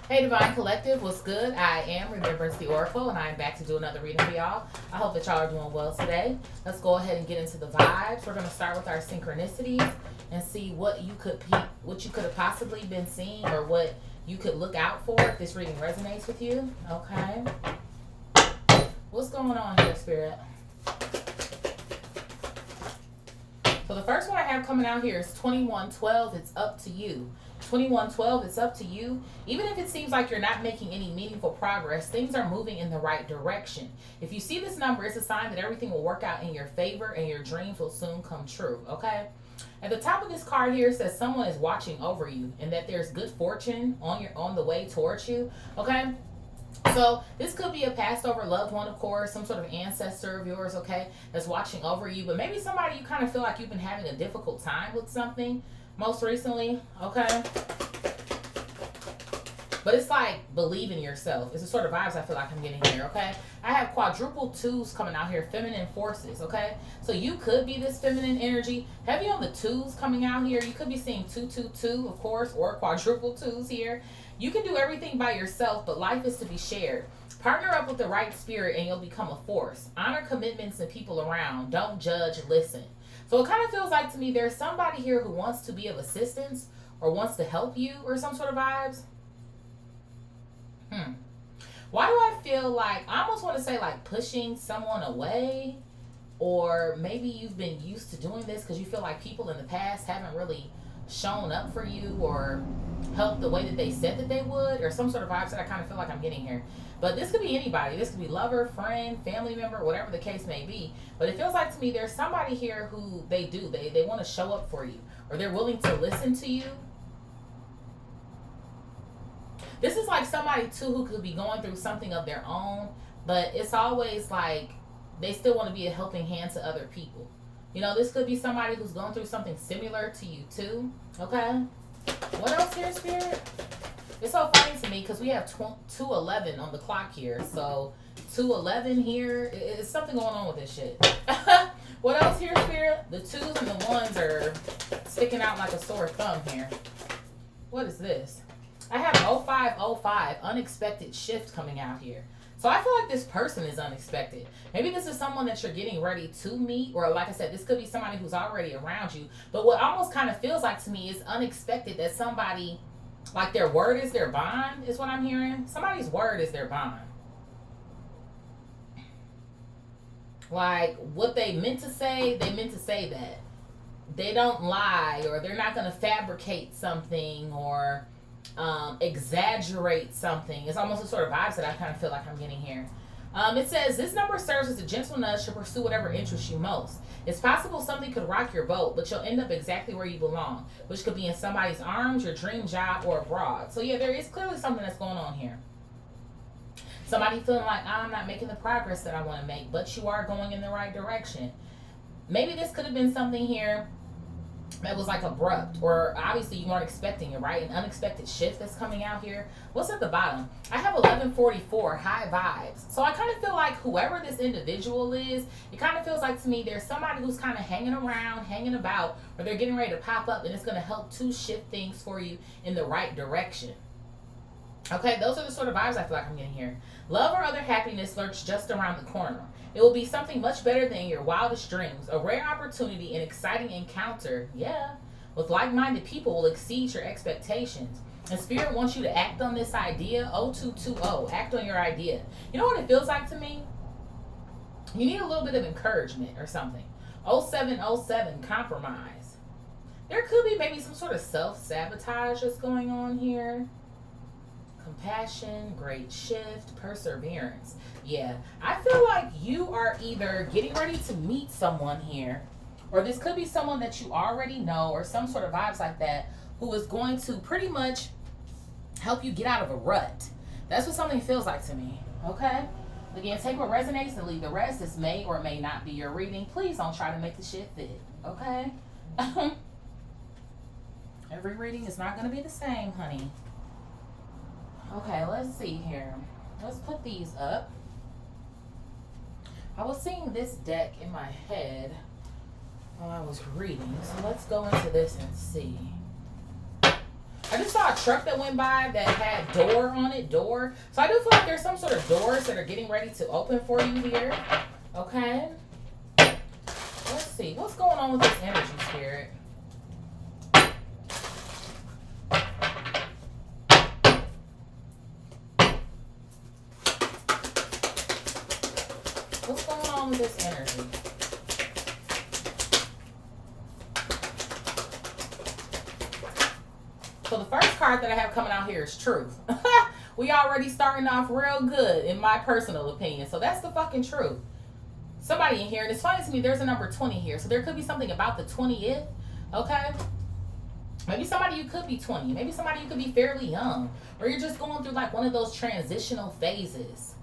Hey Divine Collective, what's good? I am Remembrance the Oracle, and I'm back to do another reading for y'all. I hope that y'all are doing well today. Let's go ahead and get into the vibes. We're going to start with our synchronicities and see what you could have possibly been seeing, or what you could look out for if this reading resonates with you. Okay. What's going on here, Spirit? So the first one I have coming out here is 2112. It's up to you. 2112, it's up to you. Even if it seems like you're not making any meaningful progress, things are moving in the right direction. If you see this number, it's a sign that everything will work out in your favor and your dreams will soon come true, okay? At the top of this card here says someone is watching over you and that there's good fortune on the way towards you, okay? So this could be a passed over loved one, of course, some sort of ancestor of yours, okay, that's watching over you. But maybe somebody you kind of feel like you've been having a difficult time with something most recently, okay? But it's like, believe in yourself. It's the sort of vibes I feel like I'm getting here, okay? I have quadruple twos coming out here, feminine forces, okay? So you could be this feminine energy. Heavy on the twos coming out here. You could be seeing 222, of course, or quadruple twos here. You can do everything by yourself, but life is to be shared. Partner up with the right spirit and you'll become a force. Honor commitments and people around. Don't judge, listen. So it kind of feels like to me there's somebody here who wants to be of assistance or wants to help you or some sort of vibes. Why do I feel like, I almost want to say like pushing someone away, or maybe you've been used to doing this because you feel like people in the past haven't really shown up for you or helped the way that they said that they would, or some sort of vibes that I kind of feel like I'm getting here. But this could be anybody. This could be lover, friend, family member, whatever the case may be. But it feels like to me there's somebody here who they want to show up for you, or they're willing to listen to you. This is like somebody too who could be going through something of their own, but it's always like they still want to be a helping hand to other people. You know, this could be somebody who's going through something similar to you too. Okay. What else here, Spirit? It's so funny to me because we have 211 on the clock here. So 211 here, it's something going on with this shit. What else here, Spirit? The twos and the ones are sticking out like a sore thumb here. What is this? I have 0505, unexpected shift coming out here. So I feel like this person is unexpected. Maybe this is someone that you're getting ready to meet, or like I said, this could be somebody who's already around you. But what almost kind of feels like to me is unexpected that somebody, like their word is their bond, is what I'm hearing. Somebody's word is their bond. Like what they meant to say that. They don't lie, or they're not going to fabricate something, or exaggerate something. It's almost the sort of vibes that I kind of feel like I'm getting here. It says, this number serves as a gentle nudge to pursue whatever interests you most. It's possible something could rock your boat, but you'll end up exactly where you belong, which could be in somebody's arms, your dream job, or abroad. So yeah, there is clearly something that's going on here. Somebody feeling like, I'm not making the progress that I want to make, but you are going in the right direction. Maybe this could have been something here that was like abrupt, or obviously you weren't expecting it, right? An unexpected shift that's coming out here. What's at the bottom? I have 1144, high vibes. So I kind of feel like whoever this individual is, it kind of feels like to me there's somebody who's kind of hanging around, hanging about, or they're getting ready to pop up, and it's going to help to shift things for you in the right direction. Okay, those are the sort of vibes I feel like I'm getting here. Love or other happiness lurks just around the corner. It will be something much better than your wildest dreams. A rare opportunity, an exciting encounter, with like-minded people will exceed your expectations. And Spirit wants you to act on this idea. 0220, act on your idea. You know what it feels like to me? You need a little bit of encouragement or something. 0707, compromise. There could be maybe some sort of self-sabotage that's going on here. Compassion, great shift, perseverance. Yeah, I feel like you are either getting ready to meet someone here, or this could be someone that you already know, or some sort of vibes like that, who is going to pretty much help you get out of a rut. That's what something feels like to me. Okay? Again, take what resonates and leave the rest. This may or may not be your reading. Please don't try to make the shit fit. Okay? Every reading is not going to be the same, honey. Okay, let's see here. Let's put these up. I was seeing this deck in my head while I was reading, so let's go into this and see. I just saw a truck that went by that had door on it, door. So I do feel like there's some sort of doors that are getting ready to open for you here. Okay. Let's see. What's going on with this energy, Spirit? What's going on with this energy? So the first card that I have coming out here is truth. We already starting off real good, in my personal opinion. So that's the fucking truth. Somebody in here, and it's funny to me, there's a number 20 here. So there could be something about the 20th, okay? Maybe somebody you could be 20. Maybe somebody you could be fairly young. Or you're just going through like one of those transitional phases.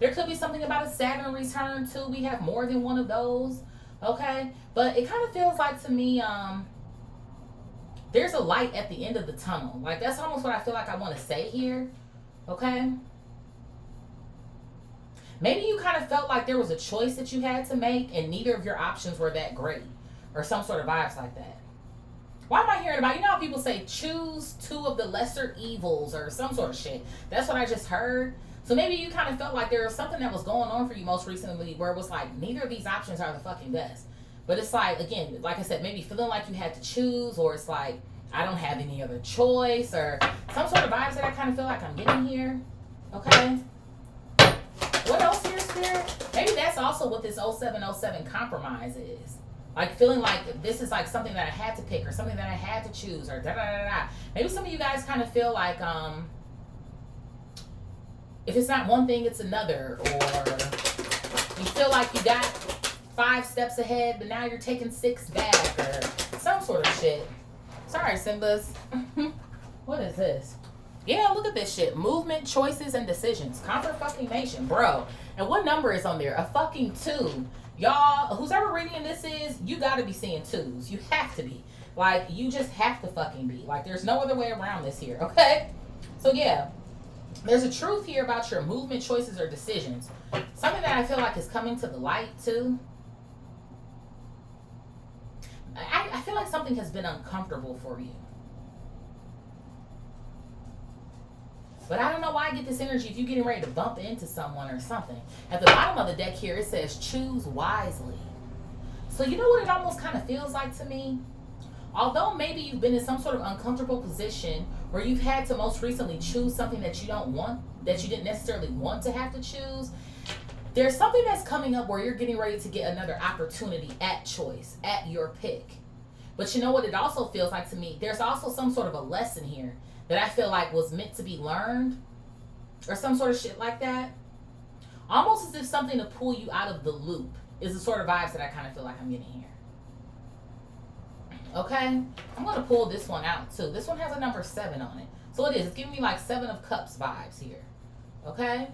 There could be something about a Saturn return too. We have more than one of those, okay? But it kind of feels like to me, there's a light at the end of the tunnel. Like, that's almost what I feel like I want to say here. Okay? Maybe you kind of felt like there was a choice that you had to make and neither of your options were that great. Or some sort of vibes like that. Why am I hearing about, you know how people say choose two of the lesser evils or some sort of shit? That's what I just heard. So maybe you kind of felt like there was something that was going on for you most recently where it was like, neither of these options are the fucking best. But it's like, again, like I said, maybe feeling like you had to choose, or it's like, I don't have any other choice, or some sort of vibes that I kind of feel like I'm getting here. Okay? What else here, Spirit? Maybe that's also what this 0707 compromise is. Like feeling like this is like something that I had to pick, or something that I had to choose, or da-da-da-da. Maybe some of you guys kind of feel like, if it's not one thing, it's another, or you feel like you got 5 steps ahead, but now you're taking 6 back, or some sort of shit. Sorry, Simbas. What is this? Yeah, look at this shit. Movement, choices, and decisions. Comfort fucking nation, bro. And what number is on there? A fucking 2. Y'all, who's ever reading this is, you gotta be seeing 2s. You have to be. Like, you just have to fucking be. Like, there's no other way around this here, okay? So, yeah. There's a truth here about your movement, choices, or decisions. Something that I feel like is coming to the light, too. I feel like something has been uncomfortable for you. But I don't know why I get this energy if you're getting ready to bump into someone or something. At the bottom of the deck here, it says choose wisely. So you know what it almost kind of feels like to me? Although maybe you've been in some sort of uncomfortable position where you've had to most recently choose something that you don't want, that you didn't necessarily want to have to choose, there's something that's coming up where you're getting ready to get another opportunity at choice, at your pick. But you know what it also feels like to me? There's also some sort of a lesson here that I feel like was meant to be learned, or some sort of shit like that. Almost as if something to pull you out of the loop is the sort of vibes that I kind of feel like I'm getting here. Okay? I'm going to pull this one out too. This one has a number 7 on it. So it is. It's giving me like 7 of Cups vibes here. Okay?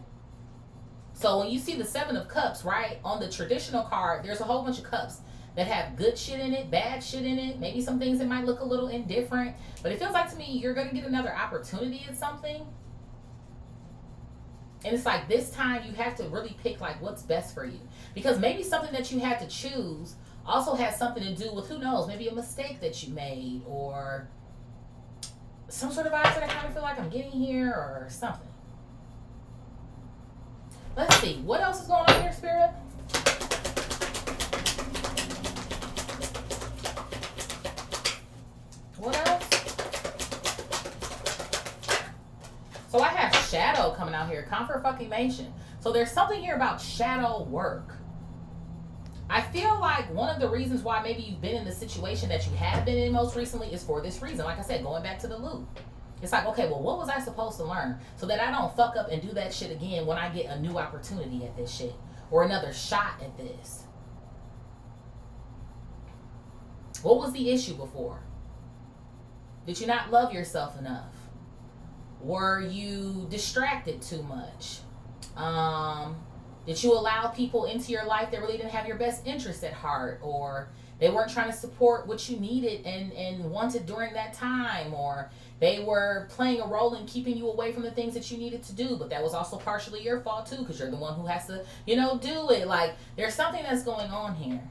So when you see the 7 of Cups, right, on the traditional card, there's a whole bunch of cups that have good shit in it, bad shit in it, maybe some things that might look a little indifferent. But it feels like to me you're going to get another opportunity at something. And it's like this time you have to really pick like what's best for you. Because maybe something that you had to choose also has something to do with, who knows, maybe a mistake that you made, or some sort of vibes that I kind of feel like I'm getting here, or something. Let's see. What else is going on here, Spirit? What else? So I have shadow coming out here. Comfort fucking nation. So there's something here about shadow work. I feel like one of the reasons why maybe you've been in the situation that you have been in most recently is for this reason. Like I said, going back to the loop. It's like, okay, well, what was I supposed to learn so that I don't fuck up and do that shit again when I get a new opportunity at this shit, or another shot at this? What was the issue before? Did you not love yourself enough? Were you distracted too much? Did you allow people into your life that really didn't have your best interest at heart, or they weren't trying to support what you needed and wanted during that time, or they were playing a role in keeping you away from the things that you needed to do, but that was also partially your fault too, because you're the one who has to, you know, do it. Like, there's something that's going on here.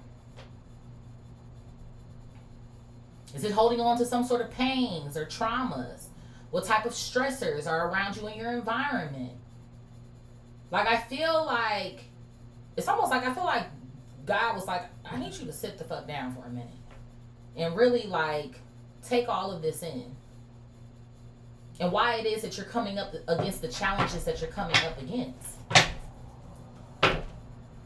Is it holding on to some sort of pains or traumas? What type of stressors are around you in your environment? Like, I feel like, it's almost like, I feel like God was like, I need you to sit the fuck down for a minute. And really, like, take all of this in. And why it is that you're coming up against the challenges that you're coming up against.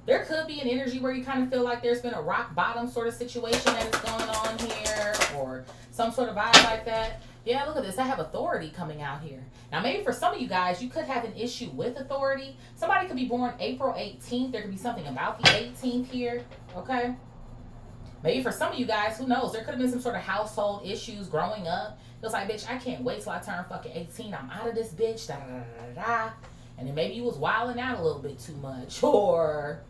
There could be an energy where you kind of feel like there's been a rock bottom sort of situation that is going on here, or some sort of vibe like that. Yeah, look at this. I have authority coming out here. Now, maybe for some of you guys, you could have an issue with authority. Somebody could be born April 18th. There could be something about the 18th here, okay? Maybe for some of you guys, who knows? There could have been some sort of household issues growing up. It was like, bitch, I can't wait till I turn fucking 18. I'm out of this bitch, da da da da da. And then maybe you was wilding out a little bit too much, or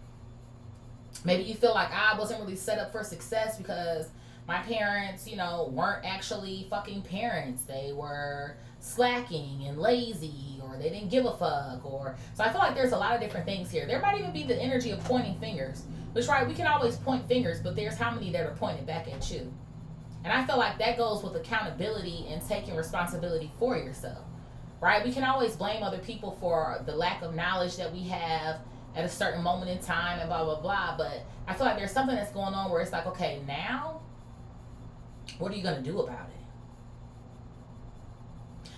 maybe you feel like I wasn't really set up for success because my parents, you know, weren't actually fucking parents. They were slacking and lazy, or they didn't give a fuck, or... So I feel like there's a lot of different things here. There might even be the energy of pointing fingers. Which, right, we can always point fingers, but there's how many that are pointed back at you. And I feel like that goes with accountability and taking responsibility for yourself. Right? We can always blame other people for the lack of knowledge that we have at a certain moment in time and blah, blah, blah. But I feel like there's something that's going on where it's like, okay, now, what are you going to do about it?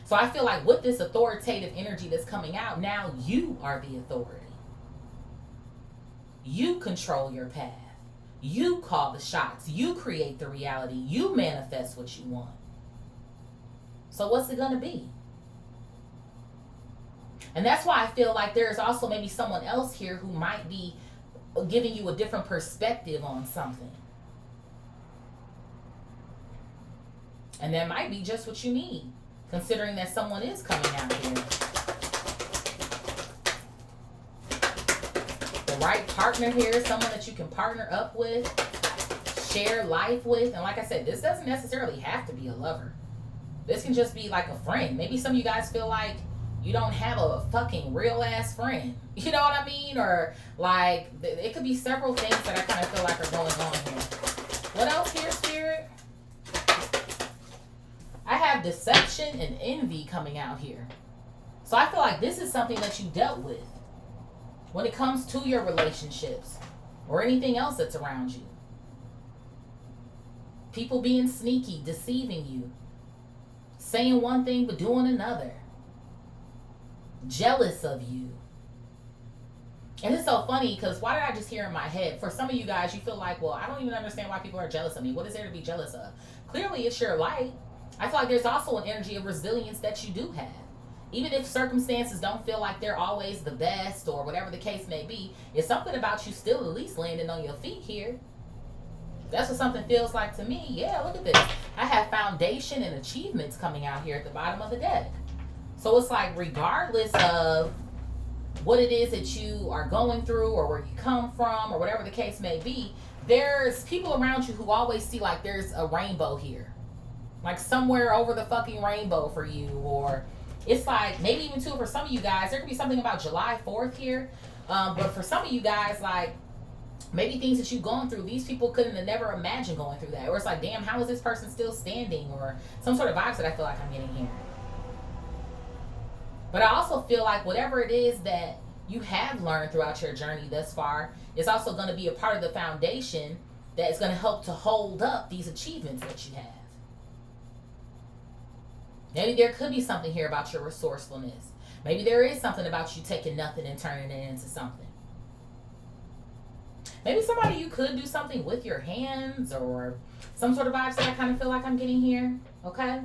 So I feel like with this authoritative energy that's coming out, now you are the authority. You control your path. You call the shots. You create the reality. You manifest what you want. So what's it going to be? And that's why I feel like there's also maybe someone else here who might be giving you a different perspective on something. And that might be just what you need, considering that someone is coming out here. The right partner here, someone that you can partner up with, share life with. And like I said, this doesn't necessarily have to be a lover. This can just be like a friend. Maybe some of you guys feel like you don't have a fucking real ass friend. You know what I mean? Or like, it could be several things that I kind of feel like are going on here. What else here, Spirit? I have deception and envy coming out here. So I feel like this is something that you dealt with when it comes to your relationships or anything else that's around you. People being sneaky, deceiving you, saying one thing but doing another, jealous of you. And it's so funny because why did I just hear in my head? For some of you guys, you feel like, well, I don't even understand why people are jealous of me. What is there to be jealous of? Clearly, it's your light. I feel like there's also an energy of resilience that you do have. Even if circumstances don't feel like they're always the best or whatever the case may be, it's something about you still at least landing on your feet here. That's what something feels like to me. Yeah, look at this. I have foundation and achievements coming out here at the bottom of the deck. So it's like regardless of what it is that you are going through or where you come from or whatever the case may be, there's people around you who always see like there's a rainbow here. Like somewhere over the fucking rainbow for you. Or it's like maybe even too for some of you guys, there could be something about July 4th here. But for some of you guys, like maybe things that you've gone through, these people couldn't have never imagined going through that. Or it's like, damn, how is this person still standing? Or some sort of vibes that I feel like I'm getting here. But I also feel like whatever it is that you have learned throughout your journey thus far is also going to be a part of the foundation that is going to help to hold up these achievements that you have. Maybe there could be something here about your resourcefulness. Maybe there is something about you taking nothing and turning it into something. Maybe somebody you could do something with your hands or some sort of vibes that I kind of feel like I'm getting here. Okay?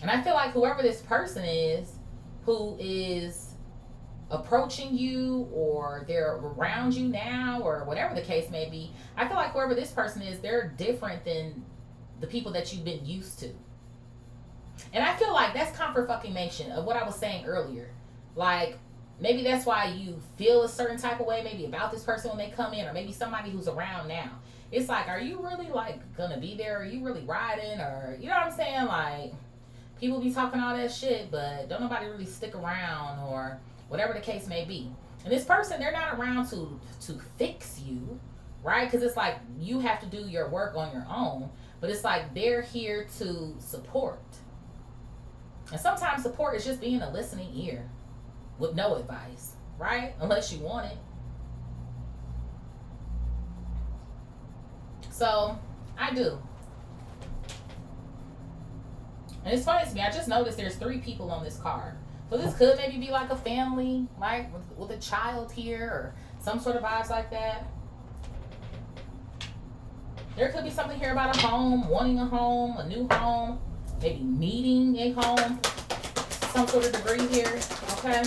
And I feel like whoever this person is who is approaching you or they're around you now or whatever the case may be, I feel like whoever this person is, they're different than the people that you've been used to. And I feel like that's confirmation of what I was saying earlier. Like, maybe that's why you feel a certain type of way maybe about this person when they come in, or maybe somebody who's around now. It's like, are you really like gonna be there? Are you really riding? Or, you know what I'm saying? Like, people be talking all that shit, but don't nobody really stick around or whatever the case may be. And this person, they're not around to fix you. right? Because it's like you have to do your work on your own, but it's like they're here to support. And sometimes support is just being a listening ear with no advice, right? Unless you want it. So I do. And it's funny to me, I just noticed there's 3 people on this card. So this could maybe be like a family, like with a child here or some sort of vibes like that. There could be something here about a home, wanting a home, a new home, maybe needing a home, some sort of degree here, okay?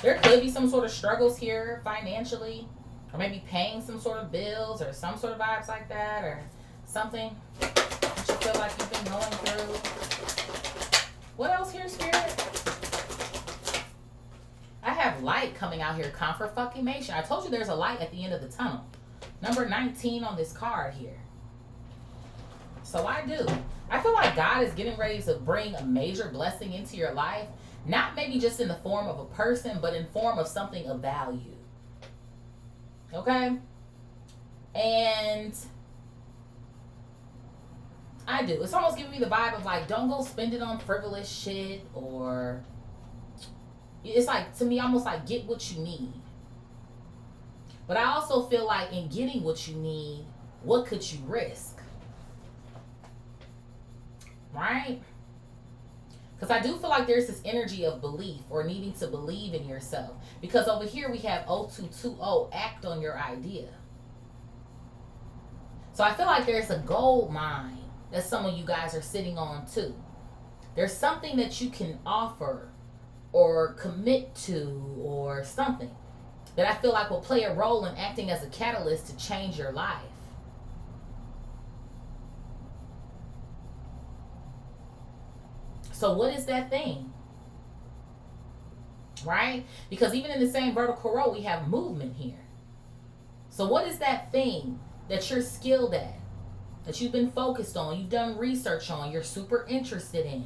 There could be some sort of struggles here financially, or maybe paying some sort of bills or some sort of vibes like that, or something that you feel like you've been going through. What else here, Spirit? I have light coming out here. Confirmation. I told you there's a light at the end of the tunnel. Number 19 on this card here. So I do. I feel like God is getting ready to bring a major blessing into your life. Not maybe just in the form of a person, but in form of something of value. Okay? And I do. It's almost giving me the vibe of like, don't go spend it on frivolous shit, or it's like, to me, almost like get what you need. But I also feel like in getting what you need, what could you risk? Right? Because I do feel like there's this energy of belief or needing to believe in yourself. Because over here we have 0220, act on your idea. So I feel like there's a gold mine that some of you guys are sitting on too. There's something that you can offer or commit to or something that I feel like will play a role in acting as a catalyst to change your life. So what is that thing? Right? Because even in the same vertical row, we have movement here. So what is that thing that you're skilled at, that you've been focused on, you've done research on, you're super interested in?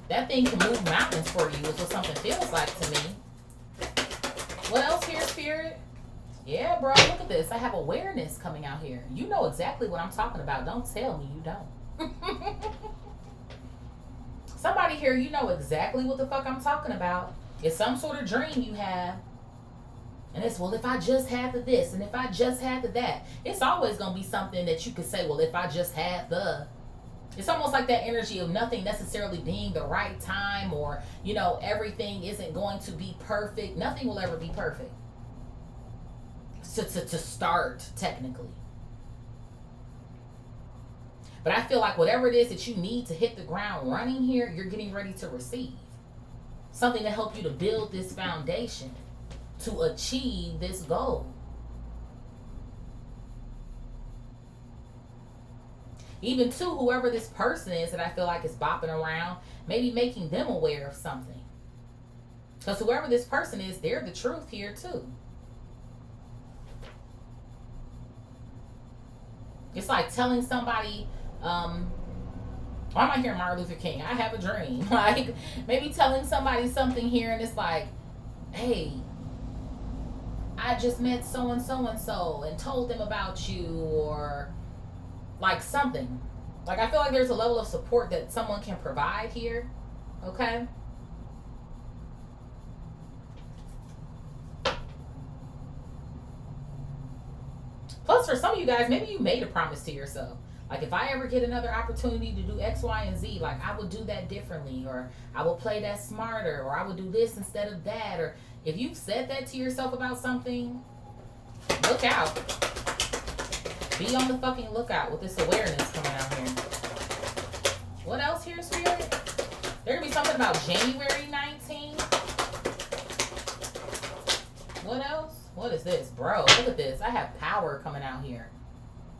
That thing can move mountains for you is what something feels like to me. What else here, Spirit? Yeah, bro, look at this. I have awareness coming out here. You know exactly what I'm talking about. Don't tell me you don't. Somebody here, you know exactly what the fuck I'm talking about. It's some sort of dream you have. And it's, well, if I just had the this, and if I just had the that. It's always going to be something that you could say, well, if I just had the. It's almost like that energy of nothing necessarily being the right time, or, you know, everything isn't going to be perfect. Nothing will ever be perfect. To start, technically. But I feel like whatever it is that you need to hit the ground running here, you're getting ready to receive. Something to help you to build this foundation to achieve this goal. Even to whoever this person is that I feel like is bopping around, maybe making them aware of something. Because whoever this person is, they're the truth here too. It's like telling somebody, why am I hearing Martin Luther King? I have a dream. Like, maybe telling somebody something here and it's like, hey, I just met so-and-so and told them about you, or like something. Like, I feel like there's a level of support that someone can provide here. Okay? Plus, for some of you guys, maybe you made a promise to yourself. Like, if I ever get another opportunity to do X, Y, and Z, like, I would do that differently, or I will play that smarter, or I would do this instead of that. Or if you've said that to yourself about something, look out. Be on the fucking lookout with this awareness coming out here. What else here, Spirit? There could be something about January 19th. What else? What is this? Bro, look at this. I have power coming out here.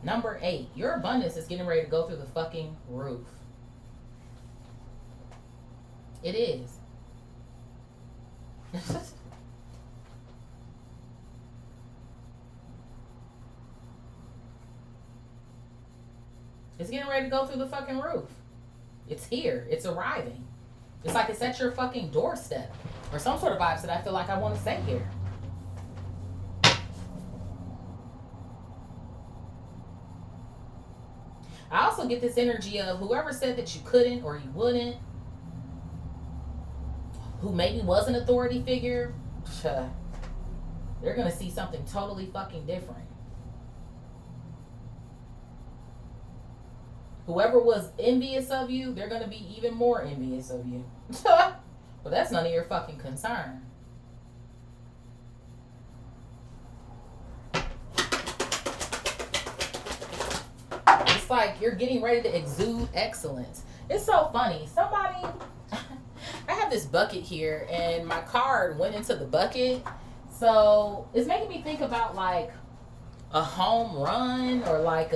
Number 8. Your abundance is getting ready to go through the fucking roof. It is. It's getting ready to go through the fucking roof. It's here. It's arriving. It's like it's at your fucking doorstep. Or some sort of vibes that I feel like I want to say here. I also get this energy of whoever said that you couldn't or you wouldn't, who maybe was an authority figure, they're going to see something totally fucking different. Whoever was envious of you, they're going to be even more envious of you. But that's none of your fucking concern. It's like you're getting ready to exude excellence. It's so funny. Somebody, I have this bucket here and my card went into the bucket. So it's making me think about like a home run or like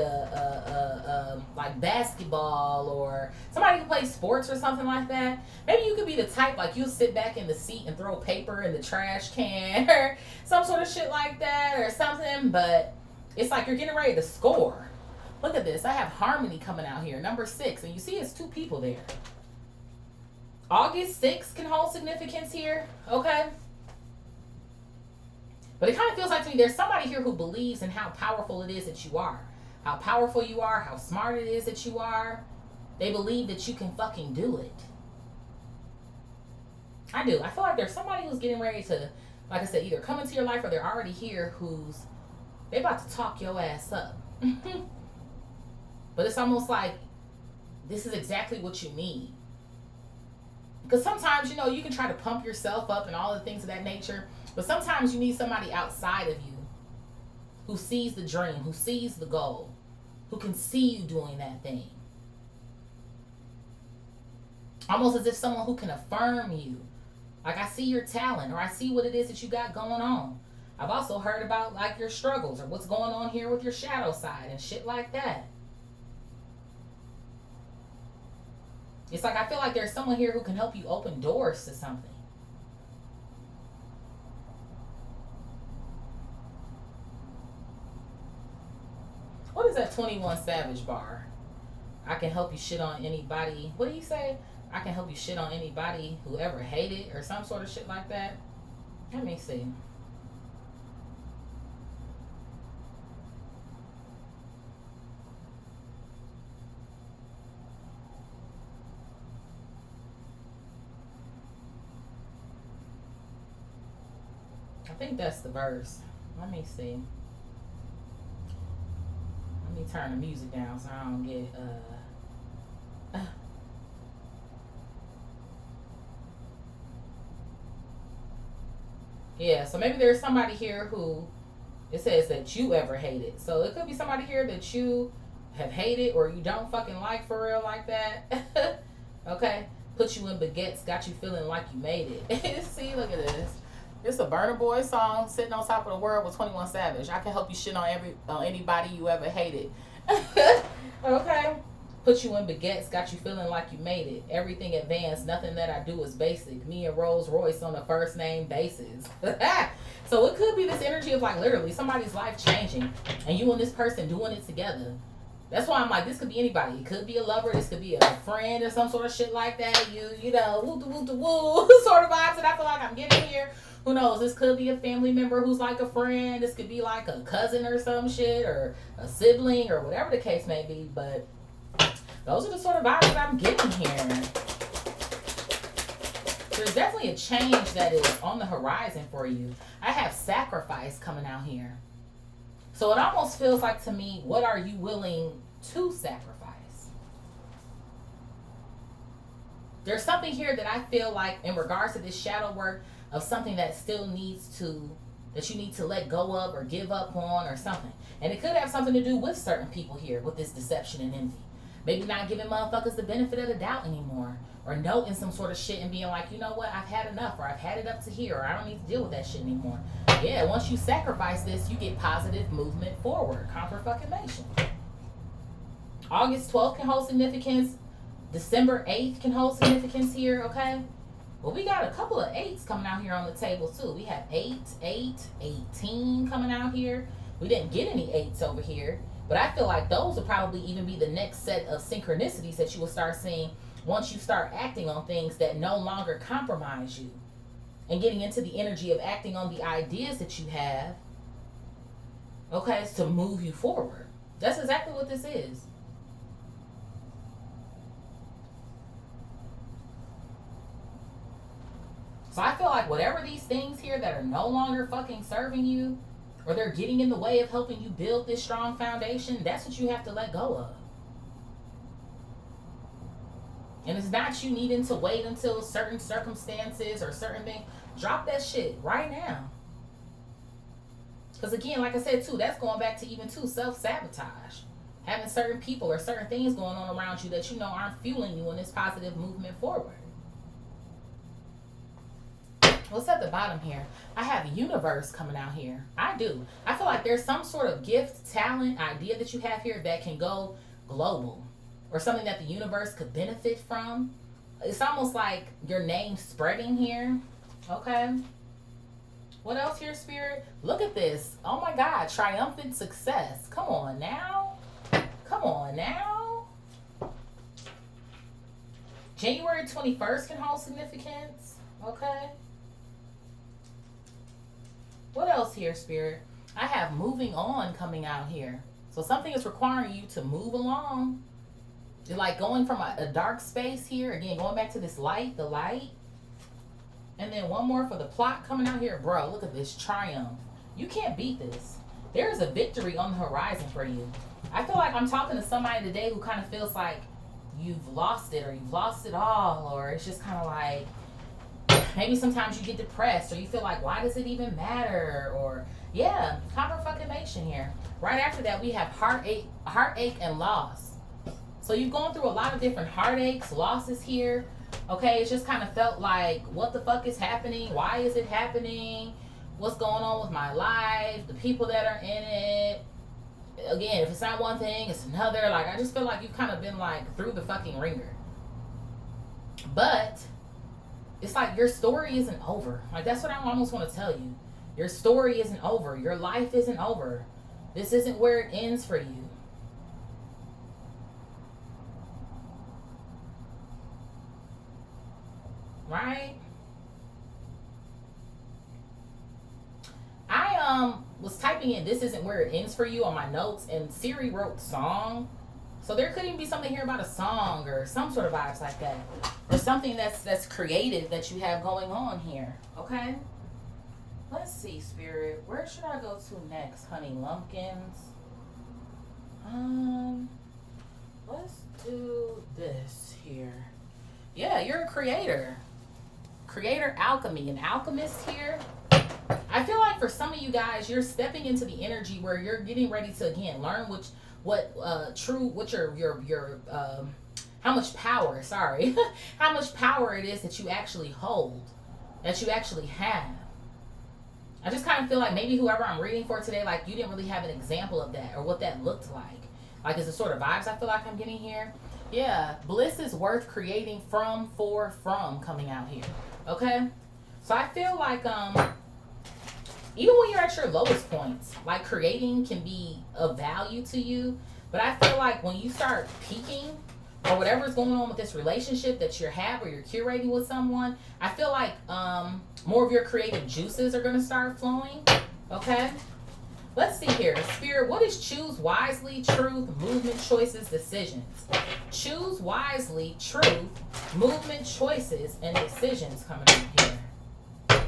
like basketball, or somebody who plays sports or something like that. Maybe you could be the type like you'll sit back in the seat and throw paper in the trash can or some sort of shit like that or something, but it's like you're getting ready to score. Look at this. I have harmony coming out here, number 6, and you see it's 2 people there. August 6th can hold significance here, okay? But it kind of feels like to me there's somebody here who believes in how powerful it is that you are. How powerful you are, how smart it is that you are. They believe that you can fucking do it. I do. I feel like there's somebody who's getting ready to, like I said, either come into your life or they're already here they about to talk your ass up. But it's almost like this is exactly what you need. Because sometimes, you can try to pump yourself up and all the things of that nature. But sometimes you need somebody outside of you who sees the dream, who sees the goal, who can see you doing that thing. Almost as if someone who can affirm you. Like, I see your talent, or I see what it is that you got going on. I've also heard about like your struggles or what's going on here with your shadow side and shit like that. It's like I feel like there's someone here who can help you open doors to something. What is that 21 Savage bar? I can help you shit on anybody. What do you say? I can help you shit on anybody who ever hated or some sort of shit like that. Let me see. I think that's the verse. Let me see. Let me turn the music down so I don't get yeah, so maybe there's somebody here who it says that you ever hated. So it could be somebody here that you have hated or you don't fucking like for real like that. Okay? Put you in baguettes, got you feeling like you made it. See, look at this. It's a Burna Boy song, Sitting on Top of the World with 21 Savage. I can help you shit on anybody you ever hated. Okay? Put you in baguettes, got you feeling like you made it. Everything advanced, nothing that I do is basic. Me and Rolls Royce on a first name basis. So it could be this energy of like literally somebody's life changing and you and this person doing it together. That's why I'm like, this could be anybody. It could be a lover. This could be a friend or some sort of shit like that. You know, woo sort of vibes that I feel like I'm getting here. Who knows? This could be a family member who's like a friend. This could be like a cousin or some shit or a sibling or whatever the case may be. But those are the sort of vibes that I'm getting here. There's definitely a change that is on the horizon for you. I have sacrifice coming out here. So it almost feels like to me, what are you willing to sacrifice? There's something here that I feel like in regards to this shadow work of something that still needs to, that you need to let go of or give up on or something. And it could have something to do with certain people here with this deception and envy. Maybe not giving motherfuckers the benefit of the doubt anymore. Or noting some sort of shit and being like, you know what, I've had enough, or I've had it up to here, or I don't need to deal with that shit anymore. Yeah, once you sacrifice this, you get positive movement forward. Confirmation. August 12th can hold significance. December 8th can hold significance here, okay? Well, we got a couple of 8s coming out here on the table, too. We have 8, 18 coming out here. We didn't get any 8s over here. But I feel like those will probably even be the next set of synchronicities that you will start seeing once you start acting on things that no longer compromise you and getting into the energy of acting on the ideas that you have, okay, to move you forward. That's exactly what this is. So I feel like whatever these things here that are no longer fucking serving you, or they're getting in the way of helping you build this strong foundation, that's what you have to let go of. And it's not you needing to wait until certain circumstances or certain things. Drop that shit right now. Because again, like I said too, that's going back to even too self-sabotage. Having certain people or certain things going on around you that you know aren't fueling you in this positive movement forward. What's at the bottom here? I have universe coming out here. I do. I feel like there's some sort of gift, talent, idea that you have here that can go global. Or something that the universe could benefit from. It's almost like your name spreading here. Okay. What else here, Spirit? Look at this. Oh my God. Triumphant success. Come on now. Come on now. January 21st can hold significance. Okay. What else here, Spirit? I have moving on coming out here. So something is requiring you to move along. You're like going from a dark space here. Again, going back to this light, the light. And then one more for the plot coming out here. Bro, look at this triumph. You can't beat this. There is a victory on the horizon for you. I feel like I'm talking to somebody today who kind of feels like you've lost it or you've lost it all. Or it's just kind of like, maybe sometimes you get depressed or you feel like, why does it even matter? Or, yeah, confirmation here. Right after that, we have heartache and loss. So you've gone through a lot of different heartaches, losses here. Okay, it's just kind of felt like, what the fuck is happening? Why is it happening? What's going on with my life? The people that are in it. Again, if it's not one thing, it's another. Like, I just feel like you've kind of been like through the fucking ringer. But it's like your story isn't over. Like, that's what I almost want to tell you. Your story isn't over. Your life isn't over. This isn't where it ends for you. Right? I was typing in "this isn't where it ends for you" on my notes, and Siri wrote "song." So there could even be something here about a song or some sort of vibes like that, or something that's creative that you have going on here. Okay. Let's see, Spirit. Where should I go to next, honey lumpkins? Let's do this here. Yeah, you're a creator. Creator alchemy, an alchemist here. I feel like for some of you guys, you're stepping into the energy where you're getting ready to again learn how much power, how much power it is that you actually hold, that you actually have. I just kind of feel like maybe whoever I'm reading for today, like you didn't really have an example of that or what that looked like. Like, is the sort of vibes I feel like I'm getting here. Yeah, bliss is worth creating from coming out here. Okay, so I feel like even when you're at your lowest points, like creating can be of value to you. But I feel like when you start peaking or whatever's going on with this relationship that you have or you're curating with someone, I feel like more of your creative juices are going to start flowing. Okay. Let's see here. Spirit, what is choose wisely, truth, movement, choices, decisions? Choose wisely, truth, movement, choices, and decisions coming out here.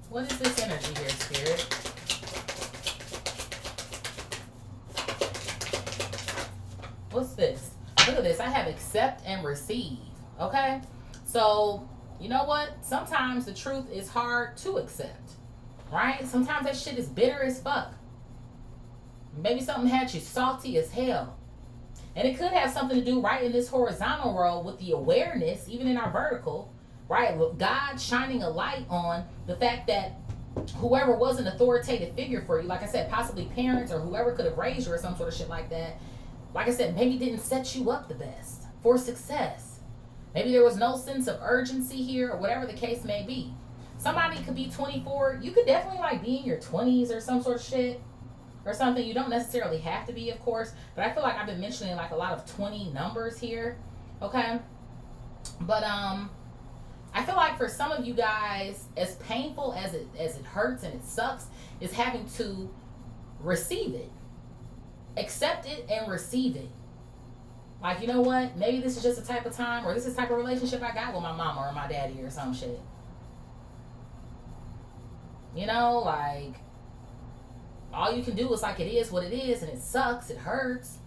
What is this energy here, Spirit? What's this? Look at this. I have accept and receive. Okay? So, you know what? Sometimes the truth is hard to accept. Right? Sometimes that shit is bitter as fuck. Maybe something had you salty as hell. And it could have something to do right in this horizontal world with the awareness, even in our vertical, right? With God shining a light on the fact that whoever was an authoritative figure for you, like I said, possibly parents or whoever could have raised you or some sort of shit like that, like I said, maybe didn't set you up the best for success. Maybe there was no sense of urgency here or whatever the case may be. Somebody could be 24. You could definitely like be in your 20s or some sort of shit. Or something. You don't necessarily have to be, of course, but I feel like I've been mentioning like a lot of 20 numbers here. Okay, But I feel like for some of you guys, as painful as it hurts and it sucks, is having to receive it, accept it, and receive it. Like, you know what? Maybe this is just the type of time, or this is the type of relationship I got with my mama or my daddy or some shit. You know, like, all you can do is like, it is what it is, and it sucks, it hurts.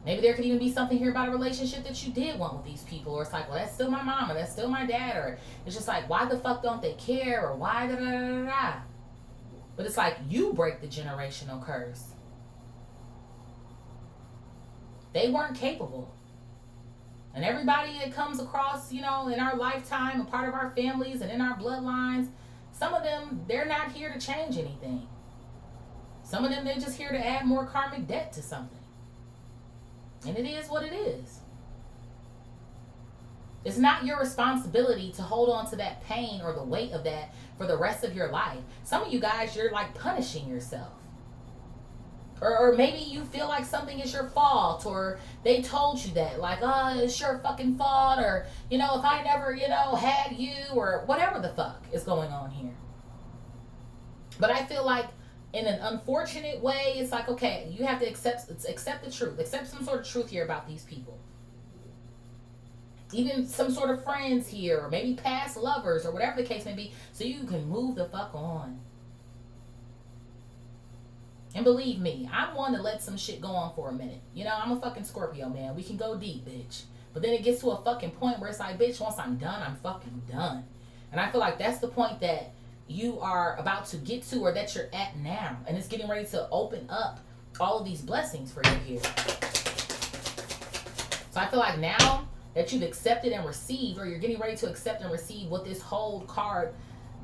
Maybe there could even be something here about a relationship that you did want with these people, or it's like, well, that's still my mom, or that's still my dad, or it's just like, why the fuck don't they care, or why da da da da. But it's like, you break the generational curse. They weren't capable. And everybody that comes across, you know, in our lifetime, a part of our families and in our bloodlines, some of them, they're not here to change anything. Some of them, they're just here to add more karmic debt to something. And it is what it is. It's not your responsibility to hold on to that pain or the weight of that for the rest of your life. Some of you guys, you're like punishing yourself. Or maybe you feel like something is your fault, or they told you that, like, oh, it's your fucking fault, or, you know, if I never, you know, had you, or whatever the fuck is going on here. But I feel like in an unfortunate way, it's like, okay, you have to accept the truth. Accept some sort of truth here about these people. Even some sort of friends here, or maybe past lovers, or whatever the case may be, so you can move the fuck on. And believe me, I'm one to let some shit go on for a minute. You know, I'm a fucking Scorpio, man. We can go deep, bitch. But then it gets to a fucking point where it's like, bitch, once I'm done, I'm fucking done. And I feel like that's the point that you are about to get to, or that you're at now. And it's getting ready to open up all of these blessings for you here. So I feel like now that you've accepted and received, or you're getting ready to accept and receive what this whole card,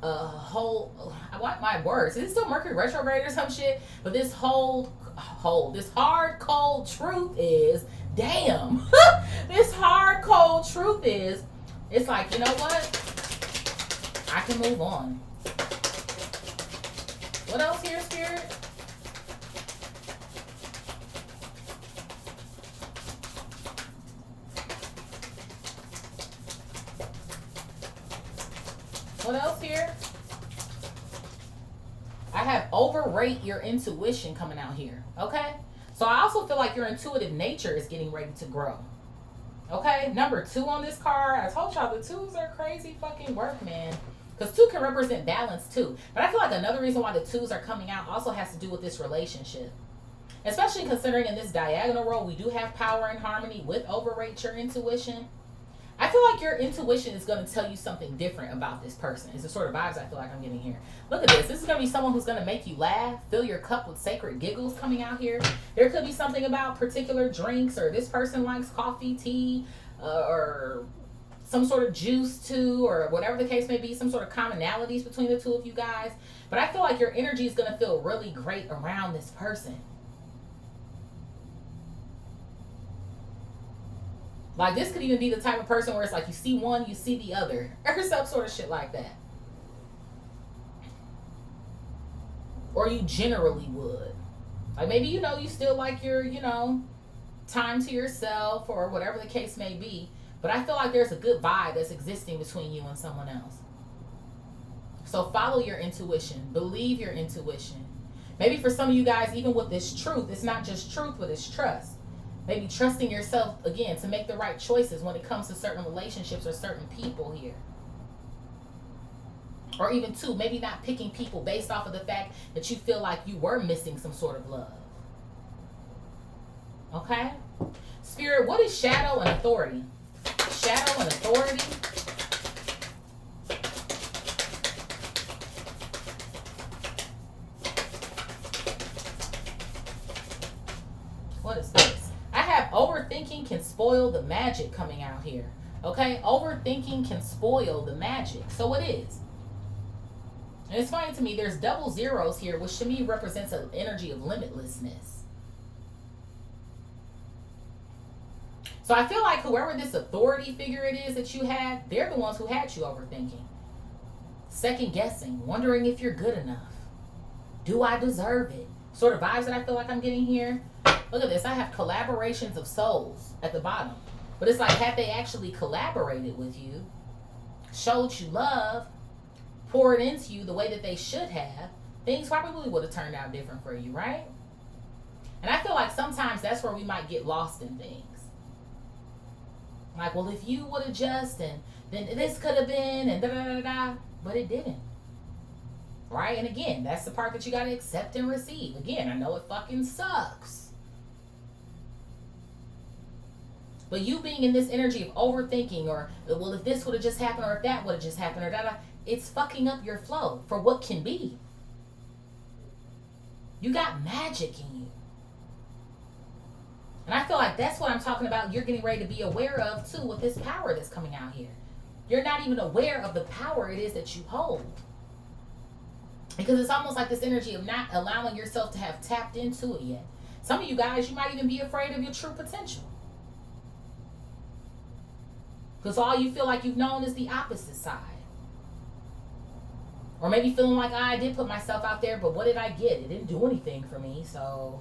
I want my words. Is it still Mercury retrograde or some shit? But this this hard, cold truth is, damn. This hard, cold truth is, it's like, you know what? I can move on. What else here, Spirit? What else here? I have overrate your intuition coming out here. Okay? So I also feel like your intuitive nature is getting ready to grow. Okay? Number 2 on this card. I told y'all the 2s are crazy fucking work, man. Because 2 can represent balance too. But I feel like another reason why the 2s are coming out also has to do with this relationship. Especially considering in this diagonal row, we do have power and harmony with overrate your intuition. I feel like your intuition is going to tell you something different about this person. It's the sort of vibes I feel like I'm getting here. Look at this. This is going to be someone who's going to make you laugh, fill your cup with sacred giggles coming out here. There could be something about particular drinks, or this person likes coffee, tea, or some sort of juice too, or whatever the case may be, some sort of commonalities between the two of you guys. But I feel like your energy is going to feel really great around this person. Like, this could even be the type of person where it's like you see one, you see the other, or some sort of shit like that. Or you generally would. Like, maybe, you know, you still like your, you know, time to yourself, or whatever the case may be. But I feel like there's a good vibe that's existing between you and someone else. So follow your intuition. Believe your intuition. Maybe for some of you guys, even with this truth, it's not just truth, but it's trust. Maybe trusting yourself, again, to make the right choices when it comes to certain relationships or certain people here. Or even, 2, maybe not picking people based off of the fact that you feel like you were missing some sort of love. Okay? Spirit, what is shadow and authority? Shadow and authority. What is this? I have overthinking can spoil the magic coming out here. Okay? Overthinking can spoil the magic. So it is. And it's funny to me, there's double zeros here, which to me represents an energy of limitlessness. So I feel like whoever this authority figure it is that you had, they're the ones who had you overthinking. Second guessing, wondering if you're good enough. Do I deserve it? Sort of vibes that I feel like I'm getting here. Look at this. I have collaborations of souls at the bottom. But it's like, had they actually collaborated with you, showed you love, poured into you the way that they should have, things probably would have turned out different for you, right? And I feel like sometimes that's where we might get lost in things. Like, well, if you would have just, and then this could have been, and da da da da, but it didn't. Right? And again, that's the part that you got to accept and receive. Again, I know it fucking sucks. But you being in this energy of overthinking, or, well, if this would have just happened, or if that would have just happened, or da da, it's fucking up your flow for what can be. You got magic in you. And I feel like that's what I'm talking about. You're getting ready to be aware of, too, with this power that's coming out here. You're not even aware of the power it is that you hold. Because it's almost like this energy of not allowing yourself to have tapped into it yet. Some of you guys, you might even be afraid of your true potential. Because all you feel like you've known is the opposite side. Or maybe feeling like, I did put myself out there, but what did I get? It didn't do anything for me, so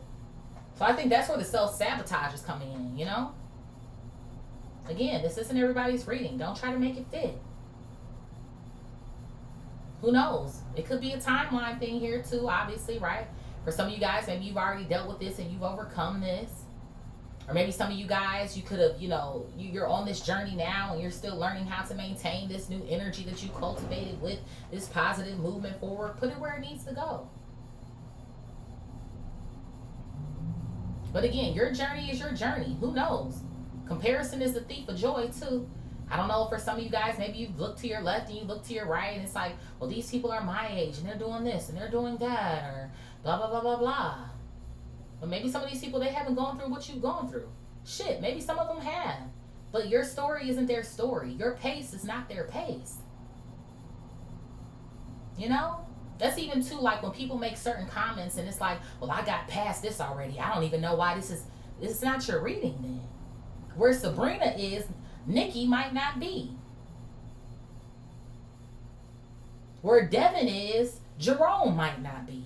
I think that's where the self-sabotage is coming in, you know? Again, this isn't everybody's reading. Don't try to make it fit. Who knows? It could be a timeline thing here too, obviously, right? For some of you guys, maybe you've already dealt with this and you've overcome this. Or maybe some of you guys, you could have, you're on this journey now and you're still learning how to maintain this new energy that you cultivated with this positive movement forward. Put it where it needs to go. But again, your journey is your journey. Who knows? Comparison is the thief of joy too. I don't know, for some of you guys, maybe you look to your left and you look to your right and it's like, well, these people are my age and they're doing this and they're doing that, or blah, blah, blah, blah, blah. But maybe some of these people, they haven't gone through what you've gone through. Shit, maybe some of them have. But your story isn't their story. Your pace is not their pace. You know? That's even too, like when people make certain comments and it's like, well, I got past this already. I don't even know why this is not your reading then. Where Sabrina is, Nikki might not be. Where Devin is, Jerome might not be.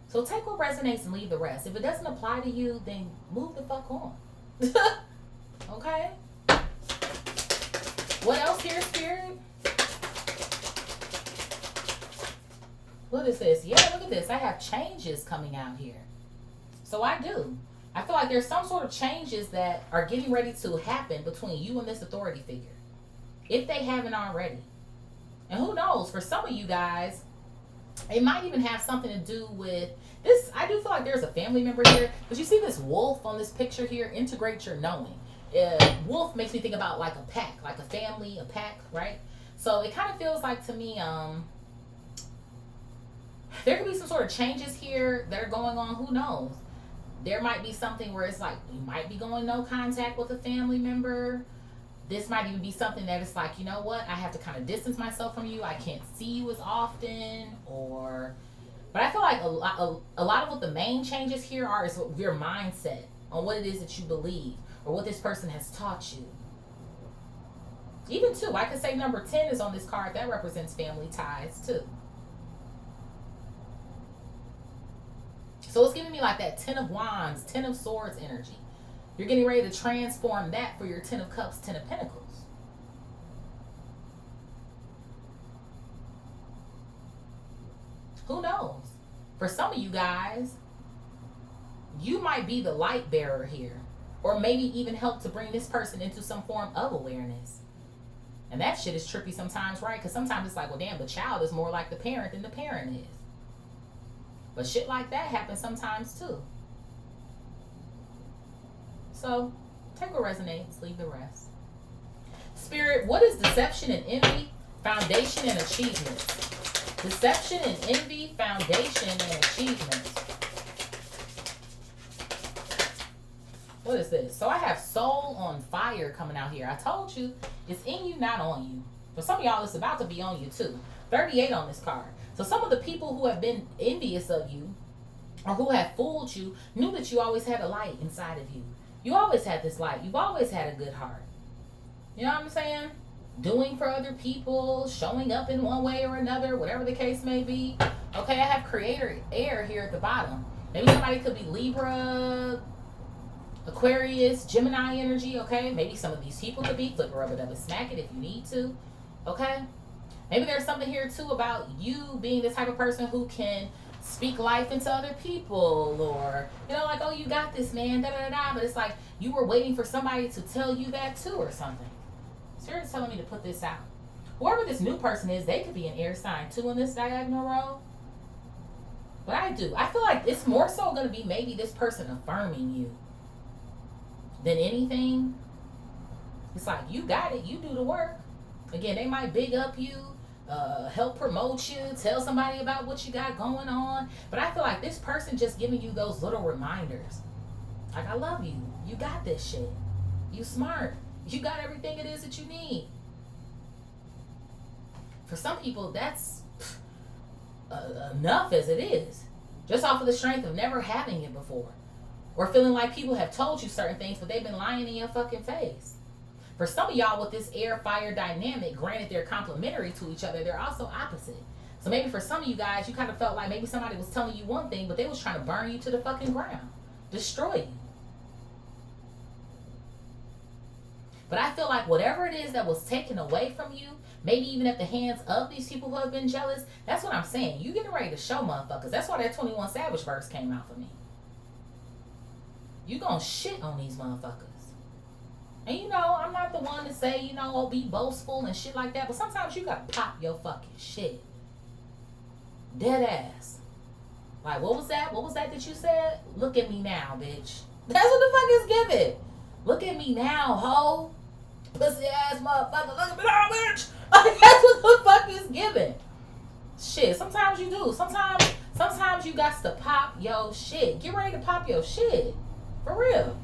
So take what resonates and leave the rest. If it doesn't apply to you, then move the fuck on. Okay? What else here, Spirit? What is this? Yeah, look at this. I have changes coming out here. So I do. I feel like there's some sort of changes that are getting ready to happen between you and this authority figure, if they haven't already. And who knows, for some of you guys, it might even have something to do with this. I do feel like there's a family member here, because you see this wolf on this picture here. Integrate your knowing. Wolf makes me think about like a pack, like a family, a pack, right? So it kind of feels like to me, there could be some sort of changes here that are going on. Who knows? There might be something where it's like, you might be going no contact with a family member. This might even be something that it's like, you know what? I have to kind of distance myself from you. I can't see you as often. But I feel like a lot of what the main changes here are is your mindset on what it is that you believe or what this person has taught you. Even too, I could say number 10 is on this card. That represents family ties too. So it's giving me like that 10 of Wands, 10 of Swords energy. You're getting ready to transform that for your 10 of Cups, 10 of Pentacles. Who knows? For some of you guys, you might be the light bearer here. Or maybe even help to bring this person into some form of awareness. And that shit is trippy sometimes, right? Because sometimes it's like, well, damn, the child is more like the parent than the parent is. But shit like that happens sometimes too. So, take what resonates, leave the rest. Spirit, what is deception and envy, foundation and achievements? Deception and envy, foundation and achievements. What is this? So I have soul on fire coming out here. I told you, it's in you, not on you. For some of y'all, it's about to be on you too. 38 on this card. So some of the people who have been envious of you or who have fooled you knew that you always had a light inside of you. You always had this light. You've always had a good heart. You know what I'm saying? Doing for other people, showing up in one way or another, whatever the case may be. Okay, I have creator air here at the bottom. Maybe somebody could be Libra, Aquarius, Gemini energy, okay? Maybe some of these people could be flip, rub it up, and smack it if you need to, okay? Maybe there's something here too about you being the type of person who can speak life into other people, or like, oh, you got this, man, da da da. But it's like you were waiting for somebody to tell you that too, or something. Spirit's telling me to put this out. Whoever this new person is, they could be an air sign too in this diagonal row. But I feel like it's more so going to be maybe this person affirming you than anything. It's like, you got it, you do the work. Again, they might big up you, help promote you, tell somebody about what you got going on. But I feel like this person just giving you those little reminders. Like, I love you. You got this shit. You smart. You got everything it is that you need. For some people, that's enough as it is. Just off of the strength of never having it before. Or feeling like people have told you certain things, but they've been lying in your fucking face. For some of y'all with this air-fire dynamic, granted they're complementary to each other, they're also opposite. So maybe for some of you guys, you kind of felt like maybe somebody was telling you one thing, but they was trying to burn you to the fucking ground. Destroy you. But I feel like whatever it is that was taken away from you, maybe even at the hands of these people who have been jealous, that's what I'm saying. You getting ready to show motherfuckers. That's why that 21 Savage verse came out for me. You gonna shit on these motherfuckers. And I'm not the one to say, oh, be boastful and shit like that. But sometimes you gotta pop your fucking shit. Dead ass. Like, what was that? What was that you said? Look at me now, bitch. That's what the fuck is giving. Look at me now, ho. Pussy ass motherfucker. Look at me now, bitch. That's what the fuck is giving. Shit, sometimes you do. Sometimes you got to pop your shit. Get ready to pop your shit. For real.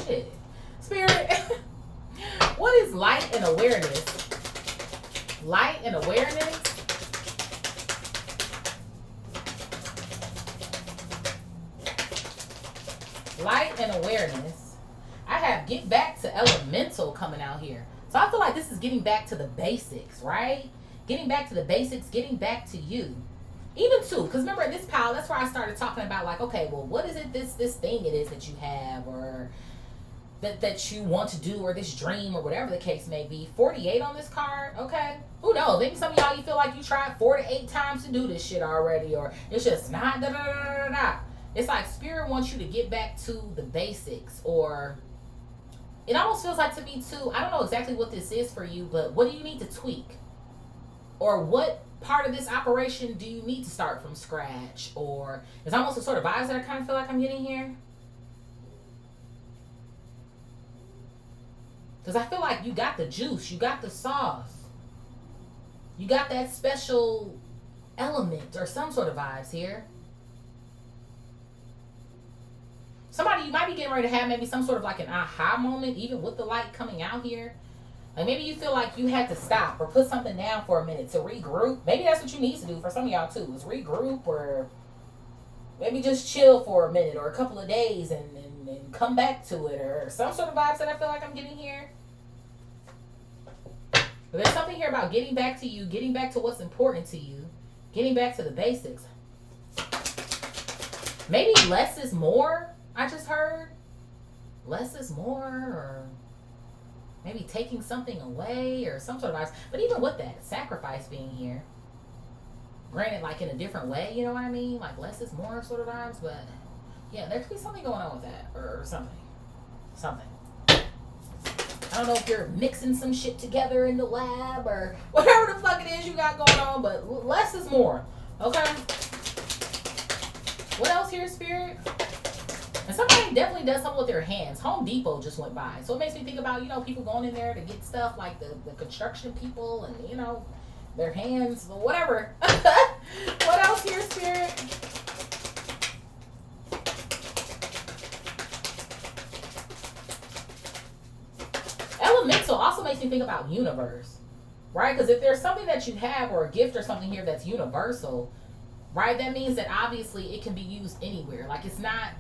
Shit. Spirit. What is light and awareness? Light and awareness? Light and awareness. I have get back to elemental coming out here. So I feel like this is getting back to the basics, right? Getting back to the basics, getting back to you. Even too, because remember in this pile, that's where I started talking about like, okay, well, what is it this thing it is that you have, or that you want to do, or this dream, or whatever the case may be. 48 on this card, okay? Who knows? Maybe some of y'all, you feel like you tried 4 to 8 times to do this shit already, or it's just not da da da da da. It's like Spirit wants you to get back to the basics, or it almost feels like to me too, I don't know exactly what this is for you, but what do you need to tweak? Or what part of this operation do you need to start from scratch? Or it's almost the sort of vibes that I kind of feel like I'm getting here. Because I feel like you got the juice, you got the sauce, you got that special element or some sort of vibes here. Somebody, you might be getting ready to have maybe some sort of like an aha moment, even with the light coming out here. Like maybe you feel like you had to stop or put something down for a minute to regroup. Maybe that's what you need to do for some of y'all too, is regroup, or maybe just chill for a minute or a couple of days and come back to it, or some sort of vibes that I feel like I'm getting here. But there's something here about getting back to you, getting back to what's important to you, getting back to the basics. Maybe less is more, I just heard. Less is more, or maybe taking something away or some sort of vibes. But even with that, sacrifice being here. Granted, like in a different way, you know what I mean? Like less is more sort of vibes, but yeah, there could be something going on with that, or something. Something. I don't know if you're mixing some shit together in the lab or whatever the fuck it is you got going on, but less is more. Okay? What else here, Spirit? And somebody definitely does something with their hands. Home Depot just went by. So it makes me think about, people going in there to get stuff, like the construction people and, their hands, whatever. What else here, Spirit? Elemental also makes me think about universe, right? Because if there's something that you have, or a gift or something here that's universal, right, that means that obviously it can be used anywhere. Like it's not,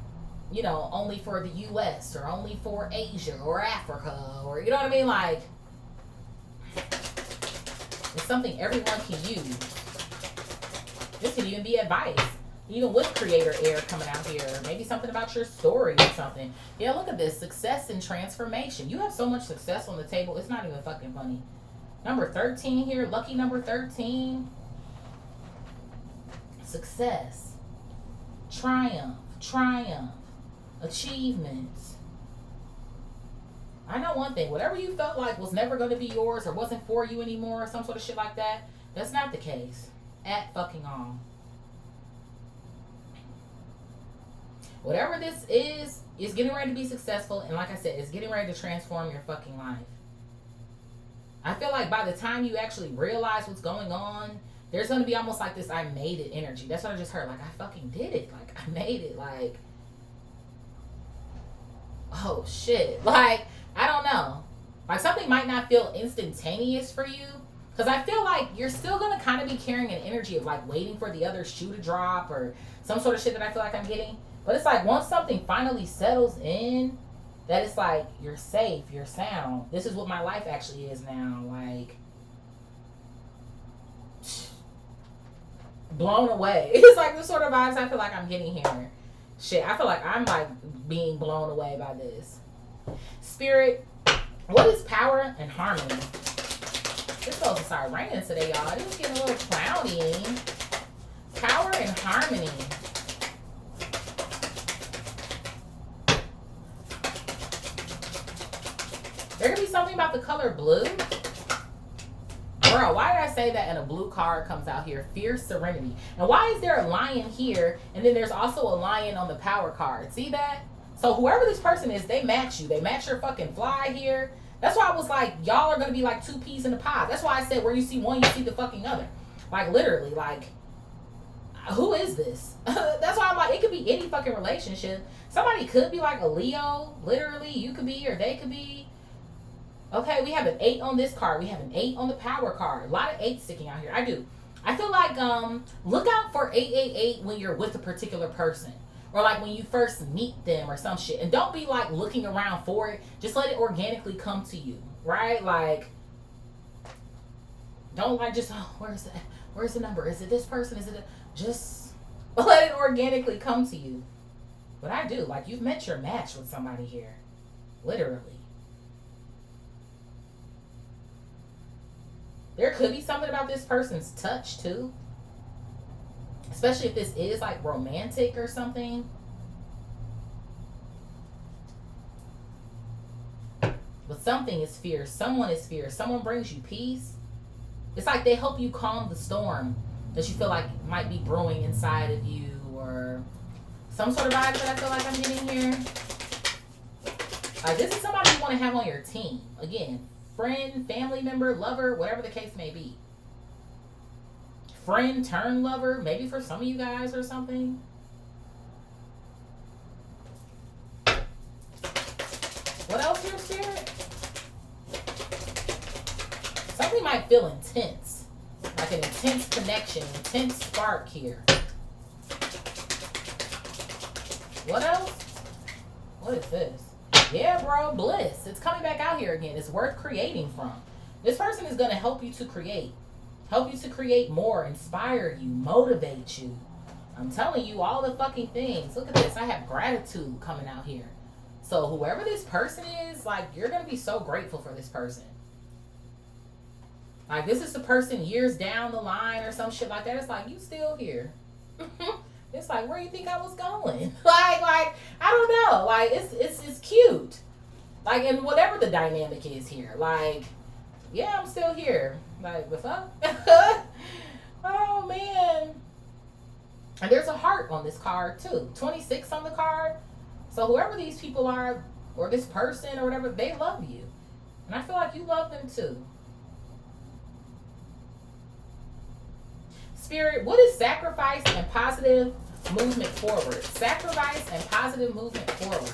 only for the U.S. or only for Asia or Africa, or you know what I mean? Like it's something everyone can use. This could even be advice. Even with creator air coming out here. Maybe something about your story or something. Yeah, look at this. Success and transformation. You have so much success on the table. It's not even fucking funny. Number 13 here. Lucky number 13. Success. Triumph. Triumph. Achievements. I know one thing. Whatever you felt like was never going to be yours or wasn't for you anymore or some sort of shit like that, that's not the case. At fucking all. Whatever this is getting ready to be successful. And like I said, it's getting ready to transform your fucking life. I feel like by the time you actually realize what's going on, there's going to be almost like this I made it energy. That's what I just heard. Like, I fucking did it. Like, I made it. Like, oh, shit. Like, I don't know. Like, something might not feel instantaneous for you. Because I feel like you're still going to kind of be carrying an energy of, like, waiting for the other shoe to drop or some sort of shit that I feel like I'm getting. But it's like once something finally settles in, that it's like you're safe, you're sound. This is what my life actually is now. Like, blown away. It's like the sort of vibes I feel like I'm getting here. Shit, I feel like I'm like being blown away by this. Spirit, what is power and harmony? It's supposed to start raining today, y'all. It was getting a little cloudy. Power and harmony. There could be something about the color blue. Girl, why did I say that and a blue card comes out here? Fierce serenity. And why is there a lion here and then there's also a lion on the power card? See that? So whoever this person is, they match you. They match your fucking fly here. That's why I was like, y'all are going to be like two peas in a pod. That's why I said where you see one, you see the fucking other. Like literally, like, who is this? That's why I'm like, it could be any fucking relationship. Somebody could be like a Leo. Literally, you could be or they could be. Okay, we have an 8 on this card. We have an 8 on the power card. A lot of 8 sticking out here. I do. I feel like look out for 888 when you're with a particular person. Or like when you first meet them or some shit. And don't be like looking around for it. Just let it organically come to you. Right? Like, don't like just, oh, where's that? Where's the number? Is it this person? Is it just let it organically come to you. But I do. Like, you've met your match with somebody here. Literally. There could be something about this person's touch too. Especially if this is like romantic or something. But something is fierce. Someone is fierce. Someone brings you peace. It's like they help you calm the storm that you feel like might be brewing inside of you. Or some sort of vibe that I feel like I'm getting here. Like this is somebody you want to have on your team. Again. Friend, family member, lover, whatever the case may be. Friend turn lover, maybe for some of you guys or something. What else here, Spirit? Something might feel intense. Like an intense connection, intense spark here. What else? What is this? Yeah, bro, bliss. It's coming back out here again. It's worth creating from. This person is going to help you to create. Help you to create more, inspire you, motivate you. I'm telling you all the fucking things. Look at this. I have gratitude coming out here. So whoever this person is, like, you're going to be so grateful for this person. Like, this is the person years down the line or some shit like that. It's like, you still here. It's like, where do you think I was going? like, I don't know. Like, it's cute. Like, and whatever the dynamic is here. Like, yeah, I'm still here. Like, the fuck? Oh, man. And there's a heart on this card, too. 26 on the card. So whoever these people are, or this person or whatever, they love you. And I feel like you love them, too. Spirit, what is sacrifice and positive movement forward? Sacrifice and positive movement forward.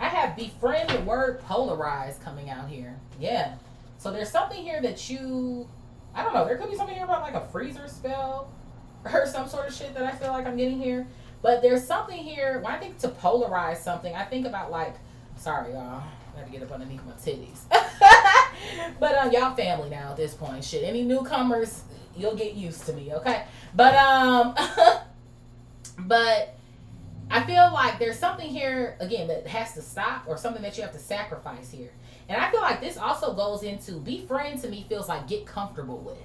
I have befriend the word polarize coming out here. Yeah. So there's something here that you, I don't know, there could be something here about like a freezer spell or some sort of shit that I feel like I'm getting here. But there's something here, when I think to polarize something, I think about like Sorry, y'all. I had to get up underneath my titties. But y'all family now at this point. Shit, any newcomers, you'll get used to me, okay? But but I feel like there's something here again that has to stop, or something that you have to sacrifice here. And I feel like this also goes into befriend. To me feels like get comfortable with,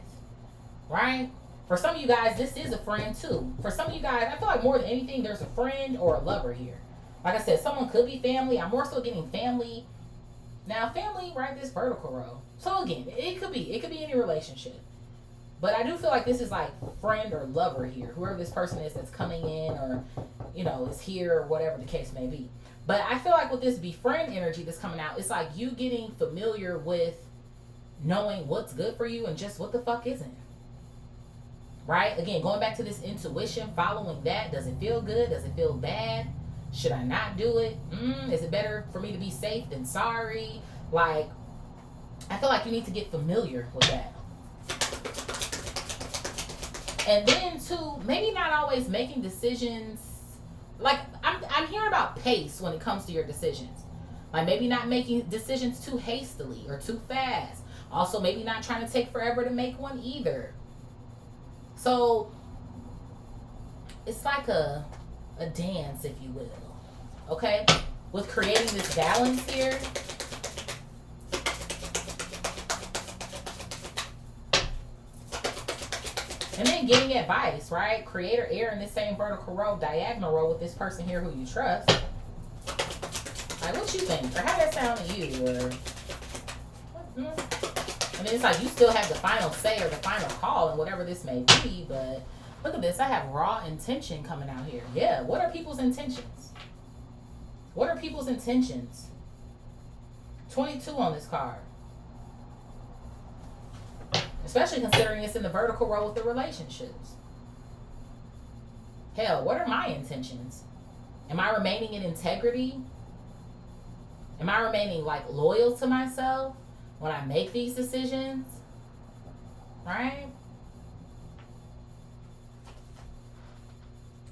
right? For some of you guys, this is a friend too. For some of you guys, I feel like more than anything, there's a friend or a lover here. Like I said, someone could be family. I'm more so getting family. Now, family, right? This vertical row. So again, it could be any relationship. But I do feel like this is like friend or lover here. Whoever this person is that's coming in, or, you know, is here, or whatever the case may be. But I feel like with this befriend energy that's coming out, it's like you getting familiar with knowing what's good for you and just what the fuck isn't. Right? Again, going back to this intuition, following that. Does it feel good? Does it feel bad? Should I not do it? Is it better for me to be safe than sorry? Like, I feel like you need to get familiar with that. And then too, maybe not always making decisions. Like, I'm hearing about pace when it comes to your decisions. Like, maybe not making decisions too hastily or too fast. Also, maybe not trying to take forever to make one either. So, it's like a dance, if you will. Okay? With creating this balance here. And then getting advice, right? Creator air in this same vertical row, diagonal row with this person here who you trust. Like, what you think? Or how that sound to you? Or, I mean, it's like you still have the final say or the final call and whatever this may be, but look at this. I have raw intention coming out here. Yeah, what are people's intentions? What are people's intentions? 22 on this card. Especially considering it's in the vertical row with the relationships. Hell, what are my intentions? Am I remaining in integrity? Am I remaining like loyal to myself when I make these decisions? Right?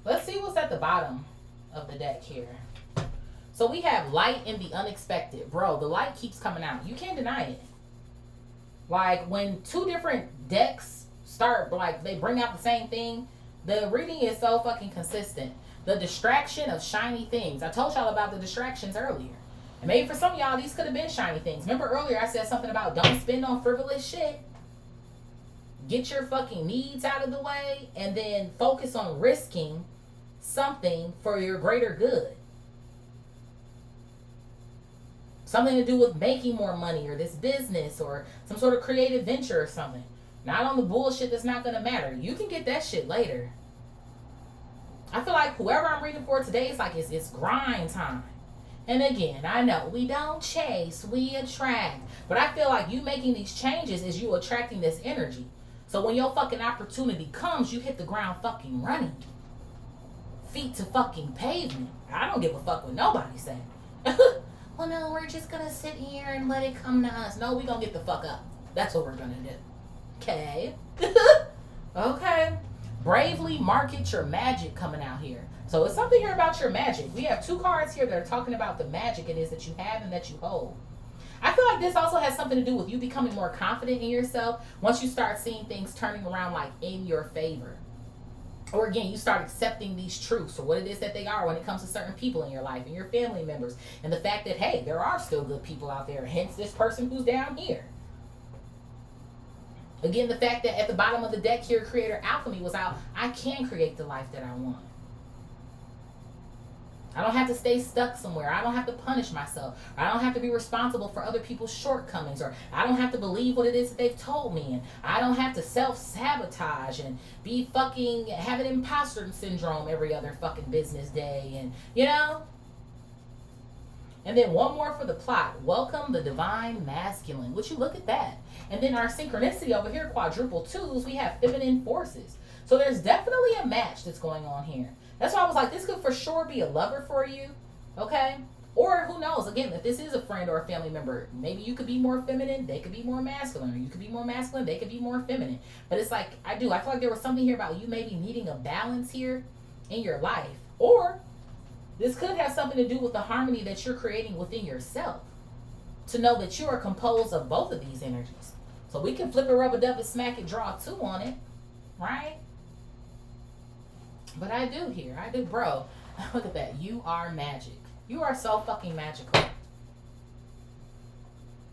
Let's see what's at the bottom of the deck here. So we have light in the unexpected. Bro, the light keeps coming out. You can't deny it. Like, when two different decks start, like, they bring out the same thing, the reading is so fucking consistent. The distraction of shiny things. I told y'all about the distractions earlier. And maybe for some of y'all, these could have been shiny things. Remember earlier I said something about don't spend on frivolous shit. Get your fucking needs out of the way and then focus on risking something for your greater good. Something to do with making more money or this business or some sort of creative venture or something. Not on the bullshit that's not going to matter. You can get that shit later. I feel like whoever I'm reading for today is like it's grind time. And again, I know we don't chase, we attract. But I feel like you making these changes is you attracting this energy. So when your fucking opportunity comes, you hit the ground fucking running. Feet to fucking pavement. I don't give a fuck what nobody say. Well, no, we're just going to sit here and let it come to us. No, we're going to get the fuck up. That's what we're going to do. Okay. Okay. Bravely market your magic coming out here. So it's something here about your magic. We have two cards here that are talking about the magic it is that you have and that you hold. I feel like this also has something to do with you becoming more confident in yourself once you start seeing things turning around like in your favor. Or again, you start accepting these truths or what it is that they are when it comes to certain people in your life and your family members. And the fact that, hey, there are still good people out there. Hence this person who's down here. Again, the fact that at the bottom of the deck here, Creator Alchemy was out. I can create the life that I want. I don't have to stay stuck somewhere. I don't have to punish myself. I don't have to be responsible for other people's shortcomings. Or I don't have to believe what it is that they've told me. And I don't have to self-sabotage and be fucking having imposter syndrome every other fucking business day. And, you know? And then one more for the plot. Welcome the divine masculine. Would you look at that? And then our synchronicity over here, quadruple twos, we have feminine forces. So there's definitely a match that's going on here. That's why I was like, this could for sure be a lover for you, okay? Or who knows, again, if this is a friend or a family member, maybe you could be more feminine, they could be more masculine, or you could be more masculine, they could be more feminine. But it's like, I feel like there was something here about you maybe needing a balance here in your life. Or This could have something to do with the harmony that you're creating within yourself. To know that you are composed of both of these energies. So we can flip it, rub it, dub it, smack it, draw a 2 on it. Right? But I do here. I do, bro. Look at that. You are magic. You are so fucking magical.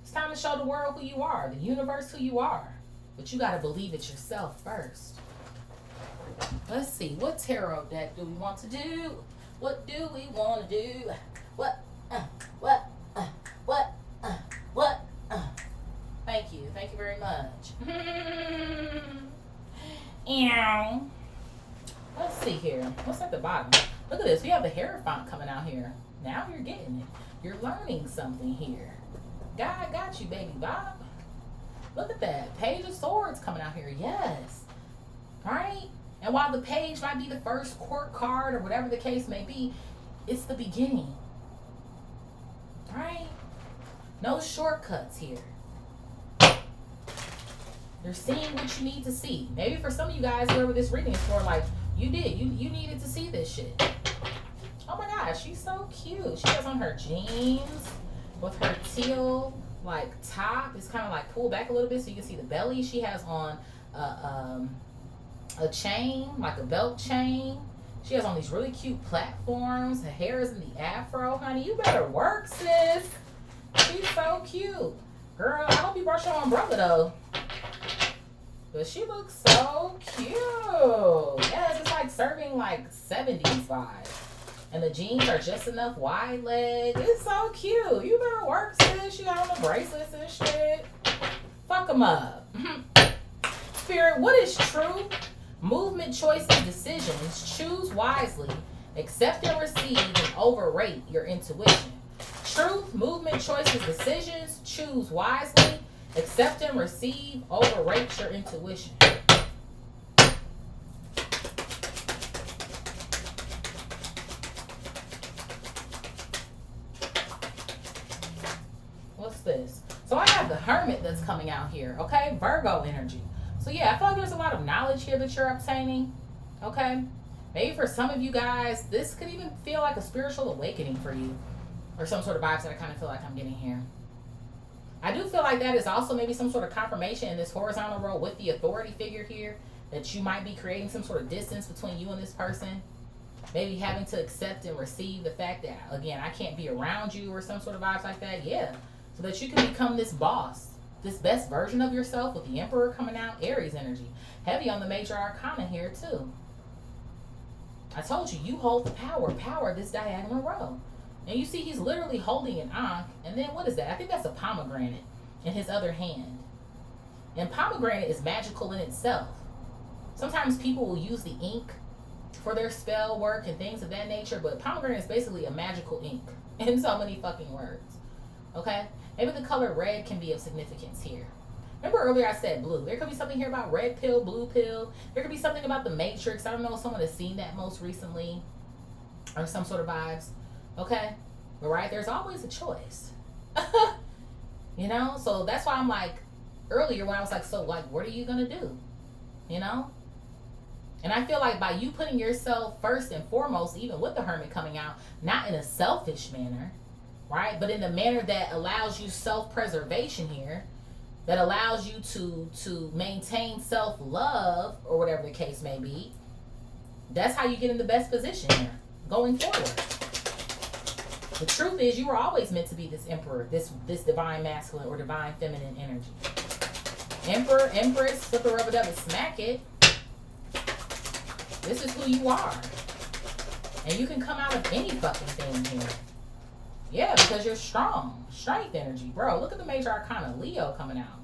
It's time to show the world who you are. The universe who you are. But you got to believe it yourself first. Let's see. What tarot deck do we want to do? What do we want to do? What? Thank you. Thank you very much. Let's see here. What's at the bottom? Look at this. We have the Hierophant coming out here. Now you're getting it. You're learning something here. God got you, baby Bob. Look at that. Page of Swords coming out here. Yes. Right? And while the page might be the first court card or whatever the case may be, it's the beginning. Right? No shortcuts here. You're seeing what you need to see. Maybe for some of you guys, whoever this reading is for, like, you did. You needed to see this shit. Oh my gosh, she's so cute. She has on her jeans with her teal, like, top. It's kind of, like, pulled back a little bit so you can see the belly. She has on a chain, like a belt chain. She has on these really cute platforms. Her hair is in the afro. Honey, you better work, sis. She's so cute. Girl, I hope you brought your umbrella, though. But she looks so cute. Yes, it's like serving like 70s vibe. And the jeans are just enough wide leg. It's so cute. You better work, sis. You got on the bracelets and shit. Fuck them up. Spirit, what is true? Movement, choices, decisions. Choose wisely. Accept and receive and overrate your intuition. Truth, movement, choices, decisions. Choose wisely. Accept and receive, overrate your intuition. What's this? So I have the Hermit that's coming out here, okay? Virgo energy. So yeah, I feel like there's a lot of knowledge here that you're obtaining, okay? Maybe for some of you guys, this could even feel like a spiritual awakening for you. Or some sort of vibes that I kind of feel like I'm getting here. I do feel like that is also maybe some sort of confirmation in this horizontal row with the authority figure here, that you might be creating some sort of distance between you and this person. Maybe having to accept and receive the fact that, again, I can't be around you or some sort of vibes like that. Yeah. So that you can become this boss, this best version of yourself with the Emperor coming out, Aries energy. Heavy on the major arcana here too. I told you, you hold the power this diagonal row. And you see he's literally holding an ankh. And then what is that? I think that's a pomegranate in his other hand. And pomegranate is magical in itself. Sometimes people will use the ink for their spell work and things of that nature. But pomegranate is basically a magical ink in so many fucking words. Okay? Maybe the color red can be of significance here. Remember earlier I said blue. There could be something here about red pill, blue pill. There could be something about the Matrix. I don't know if someone has seen that most recently. Or some sort of vibes. Okay? But right, there's always a choice. You know? So that's why I'm like, earlier when I was like, so like, what are you going to do? You know? And I feel like by you putting yourself first and foremost, even with the Hermit coming out, not in a selfish manner, right? But in a manner that allows you self-preservation here, that allows you to maintain self-love, or whatever the case may be. That's how you get in the best position here, going forward. The truth is, you were always meant to be this emperor, this divine masculine or divine feminine energy. Emperor, empress, flip it, rub it up, and smack it. This is who you are. And you can come out of any fucking thing here. Yeah, because you're strong. Strength energy. Bro, look at the major arcana. Leo coming out.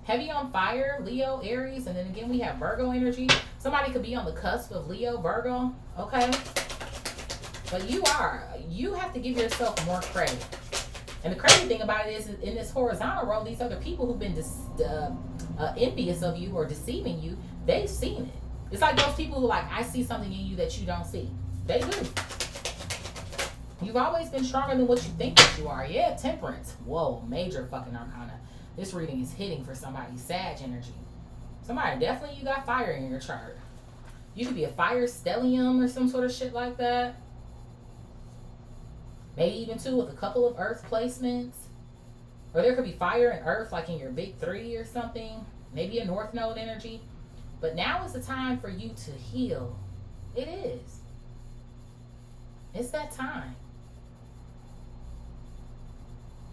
Heavy on fire, Leo, Aries, and then again we have Virgo energy. Somebody could be on the cusp of Leo, Virgo, okay? But you have to give yourself more credit. And the crazy thing about it is, in this horizontal row, these other people who've been envious of you or deceiving you, they've seen it. It's like those people who like, I see something in you that you don't see. They do. You've always been stronger than what you think that you are. Yeah, temperance. Whoa, major fucking arcana. This reading is hitting for somebody. Sag energy. Somebody, definitely you got fire in your chart. You could be a fire stellium or some sort of shit like that. Maybe even two with a couple of earth placements. Or there could be fire and earth like in your big three or something. Maybe a north node energy. But now is the time for you to heal. It is. It's that time.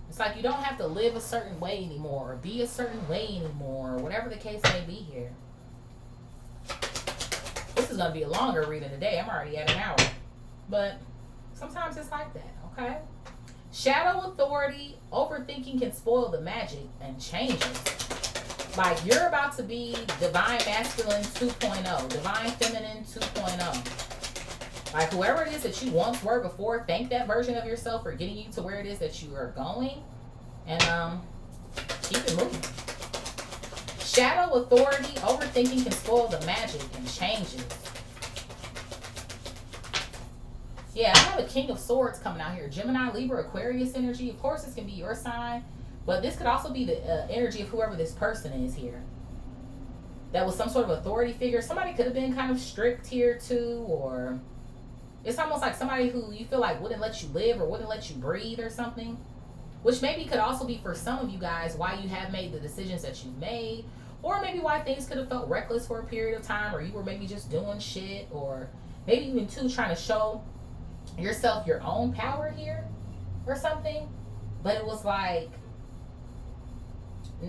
It's like you don't have to live a certain way anymore or be a certain way anymore or whatever the case may be here. This is going to be a longer reading today. I'm already at an hour. But sometimes it's like that, okay? Shadow authority, overthinking can spoil the magic and change it. Like you're about to be divine masculine 2.0, divine feminine 2.0. Like whoever it is that you once were before, thank that version of yourself for getting you to where it is that you are going. And keep it moving. Shadow authority, overthinking can spoil the magic and change it. Yeah, I have a King of Swords coming out here. Gemini, Libra, Aquarius energy. Of course, this can be your sign. But this could also be the energy of whoever this person is here. That was some sort of authority figure. Somebody could have been kind of strict here too. Or it's almost like somebody who you feel like wouldn't let you live or wouldn't let you breathe or something. Which maybe could also be for some of you guys why you have made the decisions that you've made. Or maybe why things could have felt reckless for a period of time. Or you were maybe just doing shit. Or maybe even too trying to show yourself your own power here or something, but it was like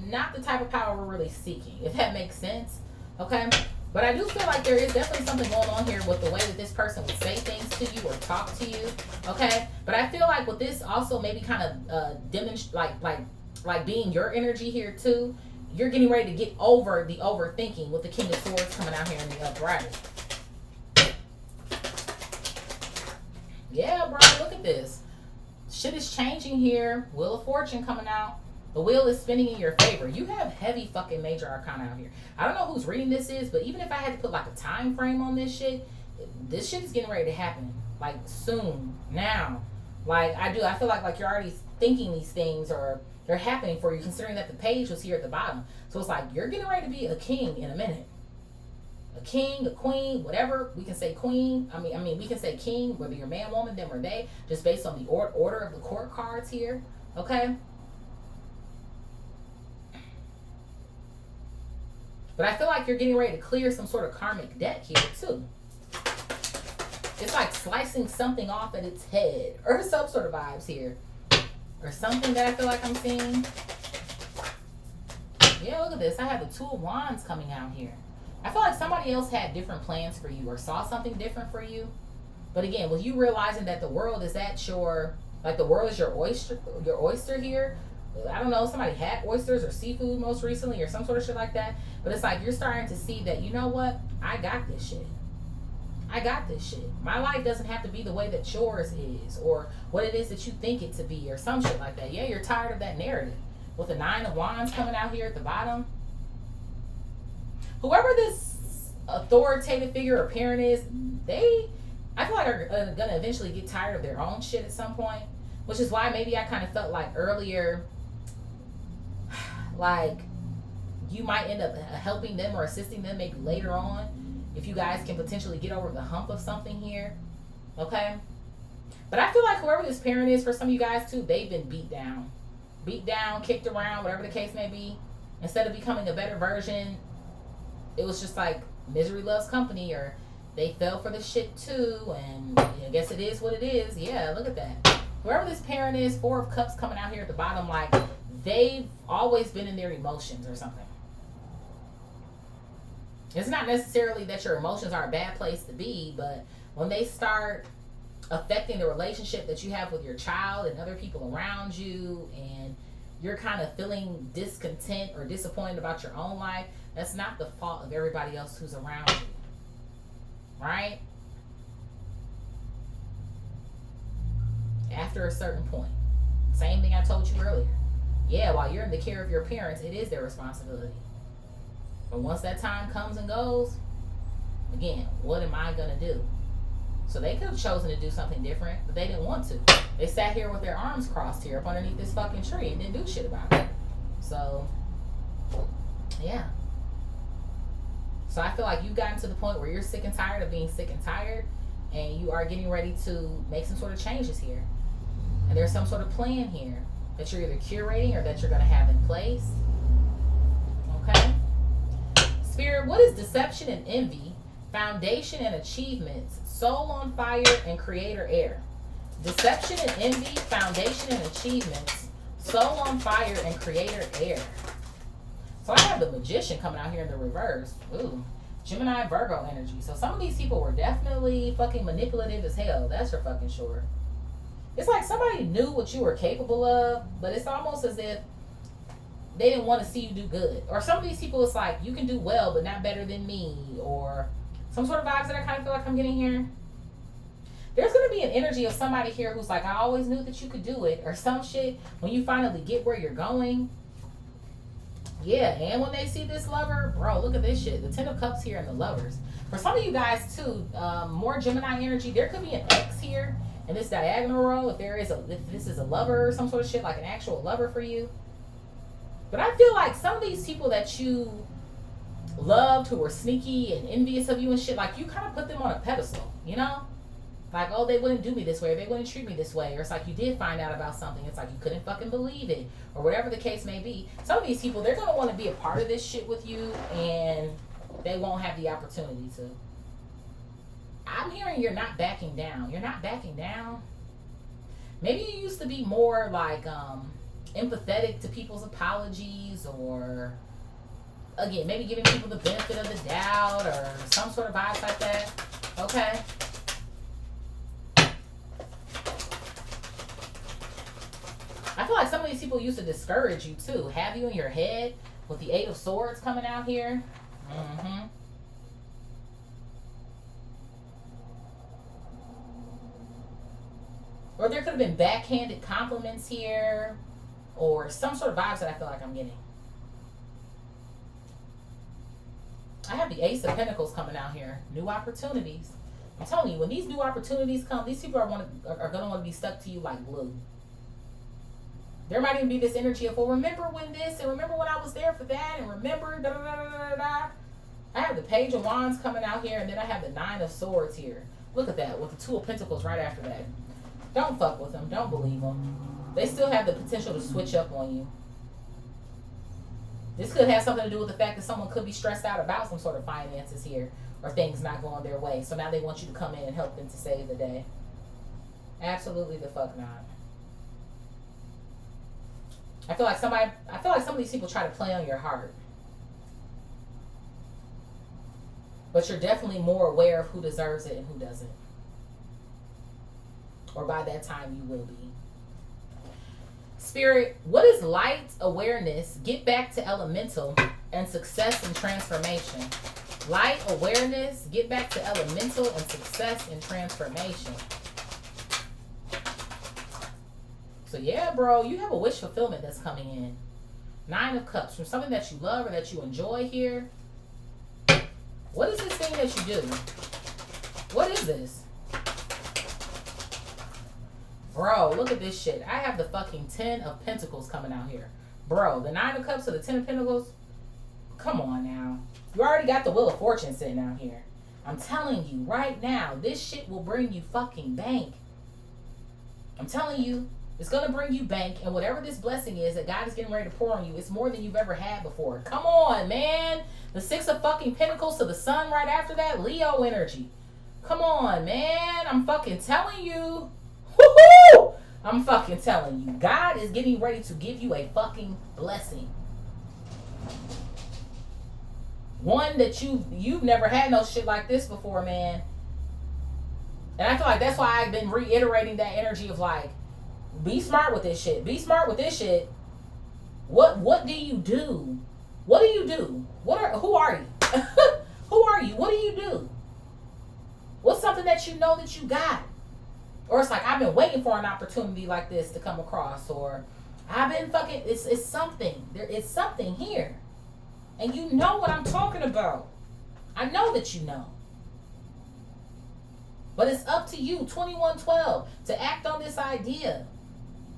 not the type of power we're really seeking, if that makes sense. Okay, but I do feel like there is definitely something going on here with the way that this person would say things to you or talk to you. Okay, but I feel like with this also maybe kind of demonstrate like being your energy here too. You're getting ready to get over the overthinking with the King of Swords coming out here in the upright. Yeah, bro, look at this. Shit is changing here. Wheel of Fortune coming out. The wheel is spinning in your favor. You have heavy fucking major arcana out here. I don't know whose reading this is, but even if I had to put like a time frame on this shit is getting ready to happen. Like soon, now. Like I feel like you're already thinking these things or they're happening for you, considering that the page was here at the bottom. So it's like you're getting ready to be a king in a minute. A king, a queen, whatever. We can say queen. I mean, we can say king, whether you're man, woman, them, or they, just based on the order of the court cards here. Okay? But I feel like you're getting ready to clear some sort of karmic debt here, too. It's like slicing something off at its head, or some sort of vibes here. Or something that I feel like I'm seeing. Yeah, look at this. I have the Two of Wands coming out here. I feel like somebody else had different plans for you or saw something different for you. But again, with you realizing that the world is at your, like the world is your oyster here. I don't know, somebody had oysters or seafood most recently or some sort of shit like that. But it's like you're starting to see that, you know what? I got this shit. I got this shit. My life doesn't have to be the way that yours is or what it is that you think it to be or some shit like that. Yeah, you're tired of that narrative. With the Nine of Wands coming out here at the bottom. Whoever this authoritative figure or parent is, I feel like are going to eventually get tired of their own shit at some point. Which is why maybe I kind of felt like earlier, like you might end up helping them or assisting them maybe later on. If you guys can potentially get over the hump of something here. Okay? But I feel like whoever this parent is, for some of you guys too, they've been beat down. Beat down, kicked around, whatever the case may be. Instead of becoming a better version, it was just like misery loves company, or they fell for the shit too, and I guess it is what it is. Yeah, look at that. Whoever this parent is, Four of Cups coming out here at the bottom, like they've always been in their emotions or something. It's not necessarily that your emotions are a bad place to be, but when they start affecting the relationship that you have with your child and other people around you, and you're kind of feeling discontent or disappointed about your own life, that's not the fault of everybody else who's around you. Right? After a certain point. Same thing I told you earlier. Yeah, while you're in the care of your parents, it is their responsibility. But once that time comes and goes, again, what am I going to do? So they could have chosen to do something different, but they didn't want to. They sat here with their arms crossed here up underneath this fucking tree and didn't do shit about it. So, yeah. So I feel like you've gotten to the point where you're sick and tired of being sick and tired, and you are getting ready to make some sort of changes here. And there's some sort of plan here that you're either curating or that you're going to have in place. Okay? Spirit, what is deception and envy, foundation and achievements, soul on fire, and creator air? Deception and envy, foundation and achievements, soul on fire, and creator air. So I have the magician coming out here in the reverse. Ooh, Gemini, Virgo energy. So some of these people were definitely fucking manipulative as hell. That's for fucking sure. It's like somebody knew what you were capable of, but it's almost as if they didn't want to see you do good. Or some of these people, it's like, you can do well, but not better than me. Or some sort of vibes that I kind of feel like I'm getting here. There's going to be an energy of somebody here who's like, I always knew that you could do it. Or some shit, when you finally get where you're going. Yeah, and when they see this lover, bro, look at this shit. The Ten of Cups here and the Lovers. For some of you guys, too, more Gemini energy. There could be an X here in this diagonal row. If this is a lover or some sort of shit, like an actual lover for you. But I feel like some of these people that you loved, who were sneaky and envious of you and shit, like you kind of put them on a pedestal, you know? Like, oh, they wouldn't do me this way, or they wouldn't treat me this way, or it's like you did find out about something. It's like you couldn't fucking believe it, or whatever the case may be. Some of these people, they're going to want to be a part of this shit with you, and they won't have the opportunity to. I'm hearing you're not backing down. You're not backing down. Maybe you used to be more like empathetic to people's apologies, or again, maybe giving people the benefit of the doubt, or some sort of vibes like that. Okay. I feel like some of these people used to discourage you too. Have you in your head with the Eight of Swords coming out here. Mm-hmm. Or there could have been backhanded compliments here, or some sort of vibes that I feel like I'm getting. I have the Ace of Pentacles coming out here. New opportunities. I'm telling you, when these new opportunities come, these people are going to want to be stuck to you like glue. There might even be this energy of, well, remember when this, and remember when I was there for that, and remember da da da da da da. I have the Page of Wands coming out here, and then I have the Nine of Swords here. Look at that, with the Two of Pentacles right after that. Don't fuck with them. Don't believe them. They still have the potential to switch up on you. This could have something to do with the fact that someone could be stressed out about some sort of finances here, or things not going their way. So now they want you to come in and help them to save the day. Absolutely the fuck not. I feel like some of these people try to play on your heart. But you're definitely more aware of who deserves it and who doesn't. Or by that time you will be. Spirit, what is light, awareness, get back to elemental, and success and transformation? Light, awareness, get back to elemental, and success and transformation. So yeah, bro, you have a wish fulfillment that's coming in. Nine of Cups, from something that you love or that you enjoy here. What is this thing that you do? What is this? Bro, look at this shit. I have the fucking Ten of Pentacles coming out here. Bro, the Nine of Cups to the Ten of Pentacles. Come on now. You already got the Wheel of Fortune sitting out here. I'm telling you right now, this shit will bring you fucking bank. I'm telling you, it's going to bring you bank. And whatever this blessing is that God is getting ready to pour on you, it's more than you've ever had before. Come on, man. The Six of fucking Pentacles to the Sun right after that. Leo energy. Come on, man. I'm fucking telling you. Woohoo! I'm fucking telling you. God is getting ready to give you a fucking blessing. One that you've never had no shit like this before, man. And I feel like that's why I've been reiterating that energy of like, be smart with this shit. Be smart with this shit. What do you do? What do you do? Who are you? Who are you? What do you do? What's something that you know that you got? Or it's like, I've been waiting for an opportunity like this to come across. Or I've been fucking, it's something. There is something here. And you know what I'm talking about. I know that you know. But it's up to you, 2112, to act on this idea.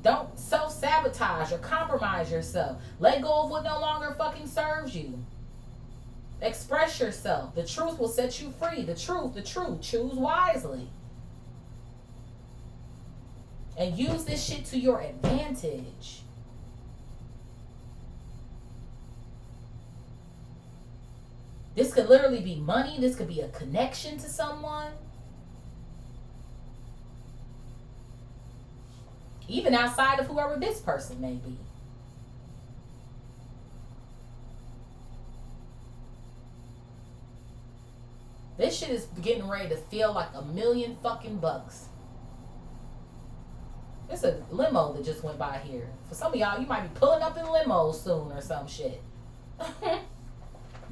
Don't self-sabotage or compromise yourself. Let go of what no longer fucking serves you. Express yourself. The truth will set you free. The truth, the truth. Choose wisely. And use this shit to your advantage. This could literally be money. This could be a connection to someone. Even outside of whoever this person may be. This shit is getting ready to feel like $1,000,000 fucking bucks. There's a limo that just went by here. For some of y'all, you might be pulling up in limos soon or some shit.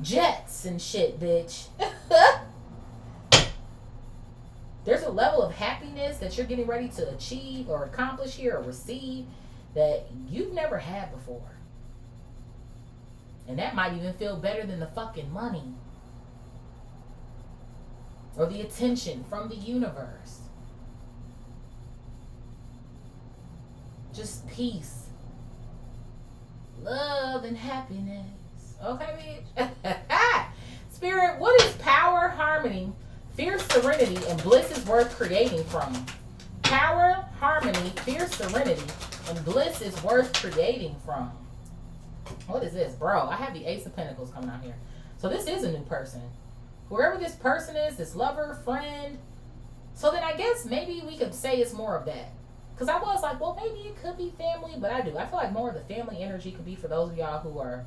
Jets and shit, bitch. There's a level of happiness that you're getting ready to achieve or accomplish here or receive that you've never had before. And that might even feel better than the fucking money. Or the attention from the universe. Just peace. Love and happiness. Okay, bitch? Spirit, what is power, harmony, fierce serenity, and bliss is worth creating from? Power, harmony, fierce serenity, and bliss is worth creating from. What is this? Bro, I have the Ace of Pentacles coming out here. So this is a new person. Whoever this person is, this lover, friend. So then I guess maybe we could say it's more of that. Because I was like, well, maybe it could be family. But I feel like more of the family energy could be for those of y'all who are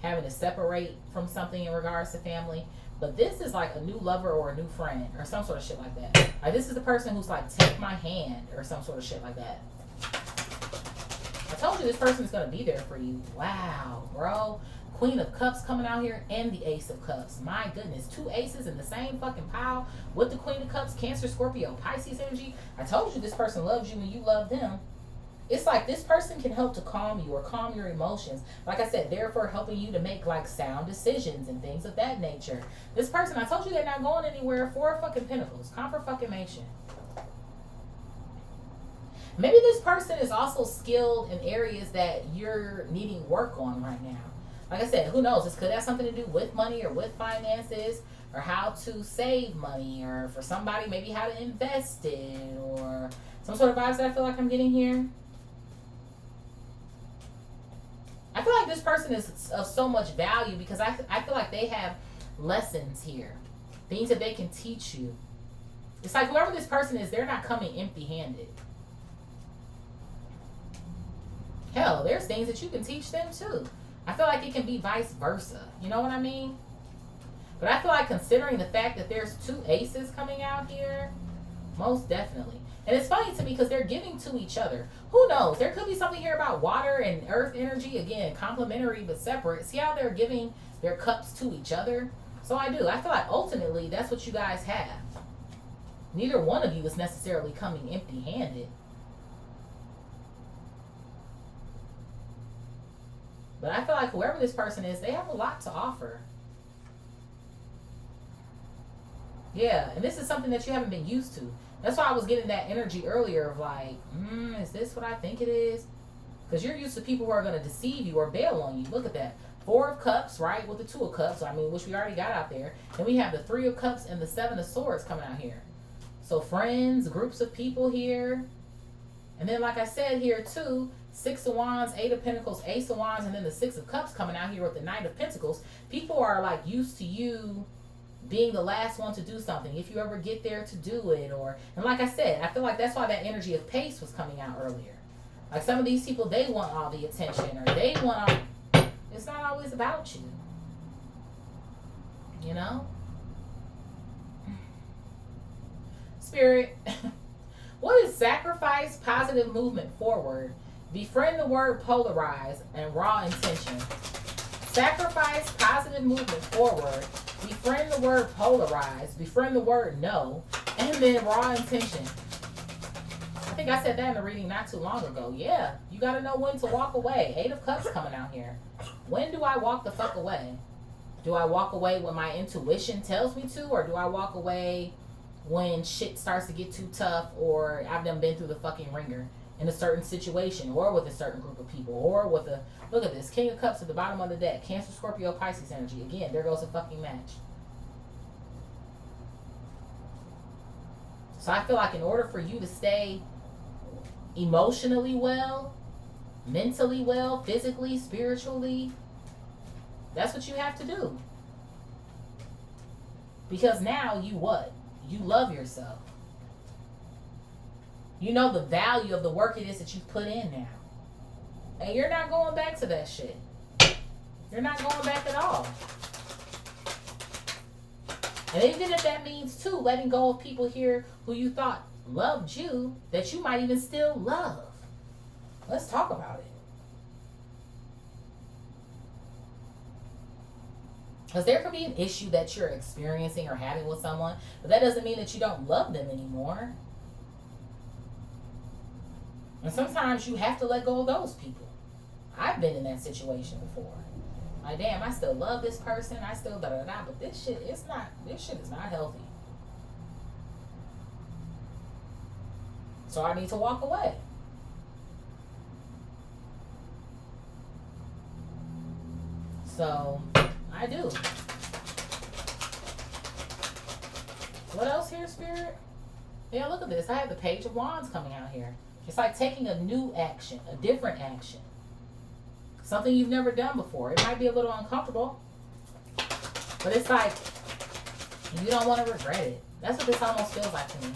having to separate from something in regards to family. But this is like a new lover or a new friend or some sort of shit like that. Like this is the person who's like, take my hand or some sort of shit like that. I told you this person is going to be there for you. Wow, bro. Queen of Cups coming out here and the Ace of Cups. My goodness. 2 aces in the same fucking pile with the Queen of Cups, Cancer, Scorpio, Pisces energy. I told you this person loves you and you love them. It's like this person can help to calm you or calm your emotions. Like I said, therefore helping you to make like sound decisions and things of that nature. This person, I told you they're not going anywhere. 4 fucking Pentacles. Confirmation. Maybe this person is also skilled in areas that you're needing work on right now. Like I said, who knows? This could have something to do with money or with finances or how to save money or for somebody maybe how to invest it or some sort of vibes that I feel like I'm getting here. I feel like this person is of so much value because I feel like they have lessons here. Things that they can teach you. It's like whoever this person is, they're not coming empty-handed. Hell, there's things that you can teach them too. I feel like it can be vice versa. You know what I mean? But I feel like considering the fact that there's 2 aces coming out here, most definitely. And it's funny to me because they're giving to each other. Who knows? There could be something here about water and earth energy. Again, complementary but separate. See how they're giving their cups to each other? So I feel like ultimately that's what you guys have. Neither one of you is necessarily coming empty-handed. But I feel like whoever this person is, they have a lot to offer. Yeah, and this is something that you haven't been used to. That's why I was getting that energy earlier of like, is this what I think it is? Because you're used to people who are going to deceive you or bail on you. Look at that. 4 of Cups, right? With the 2 of Cups, which we already got out there. And we have the 3 of Cups and the 7 of Swords coming out here. So friends, groups of people here. And then like I said here too, 6 of Wands, 8 of Pentacles, Ace of Wands, and then the 6 of Cups coming out here with the Knight of Pentacles. People are like used to you being the last one to do something if you ever get there to do it. And like I said, I feel like that's why that energy of pace was coming out earlier. Like some of these people, they want all the attention or they want all, it's not always about you. You know? Spirit, what is sacrifice, positive movement forward? Befriend the word polarize and raw intention. Sacrifice, positive movement forward. Befriend the word polarize. Befriend the word no. And then raw intention. I think I said that in a reading not too long ago. Yeah, you got to know when to walk away. 8 of Cups coming out here. When do I walk the fuck away? Do I walk away when my intuition tells me to? Or do I walk away when shit starts to get too tough or I've done been through the fucking ringer in a certain situation, or with a certain group of people, or with a, look at this, King of Cups at the bottom of the deck, Cancer, Scorpio, Pisces energy. Again, there goes a fucking match. So I feel like in order for you to stay emotionally well, mentally well, physically, spiritually, that's what you have to do. Because now you what? You love yourself. You know the value of the work it is that you put in now. And you're not going back to that shit. You're not going back at all. And even if that means, too, letting go of people here who you thought loved you, that you might even still love. Let's talk about it. Because there could be an issue that you're experiencing or having with someone, but that doesn't mean that you don't love them anymore. And sometimes you have to let go of those people. I've been in that situation before. Like, damn, I still love this person. I still da-da-da, but this shit is not healthy. So I need to walk away. So I do. What else here, Spirit? Yeah, look at this. I have the Page of Wands coming out here. It's like taking a new action, a different action. Something you've never done before. It might be a little uncomfortable, but it's like you don't want to regret it. That's what this almost feels like to me.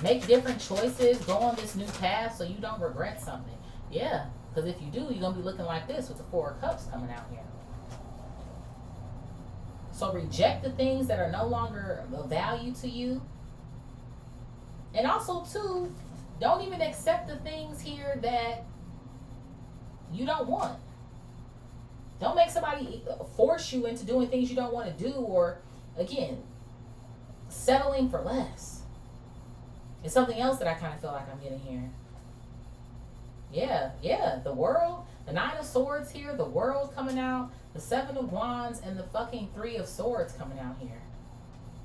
Make different choices. Go on this new path so you don't regret something. Yeah, because if you do, you're going to be looking like this with the Four of Cups coming out here. So reject the things that are no longer of value to you. And also, too, don't even accept the things here that you don't want. Don't make somebody force you into doing things you don't want to do, or, again, settling for less. It's something else that I kind of feel like I'm getting here. Yeah, the World, the Nine of Swords here, the World coming out, the Seven of Wands, and the fucking Three of Swords coming out here.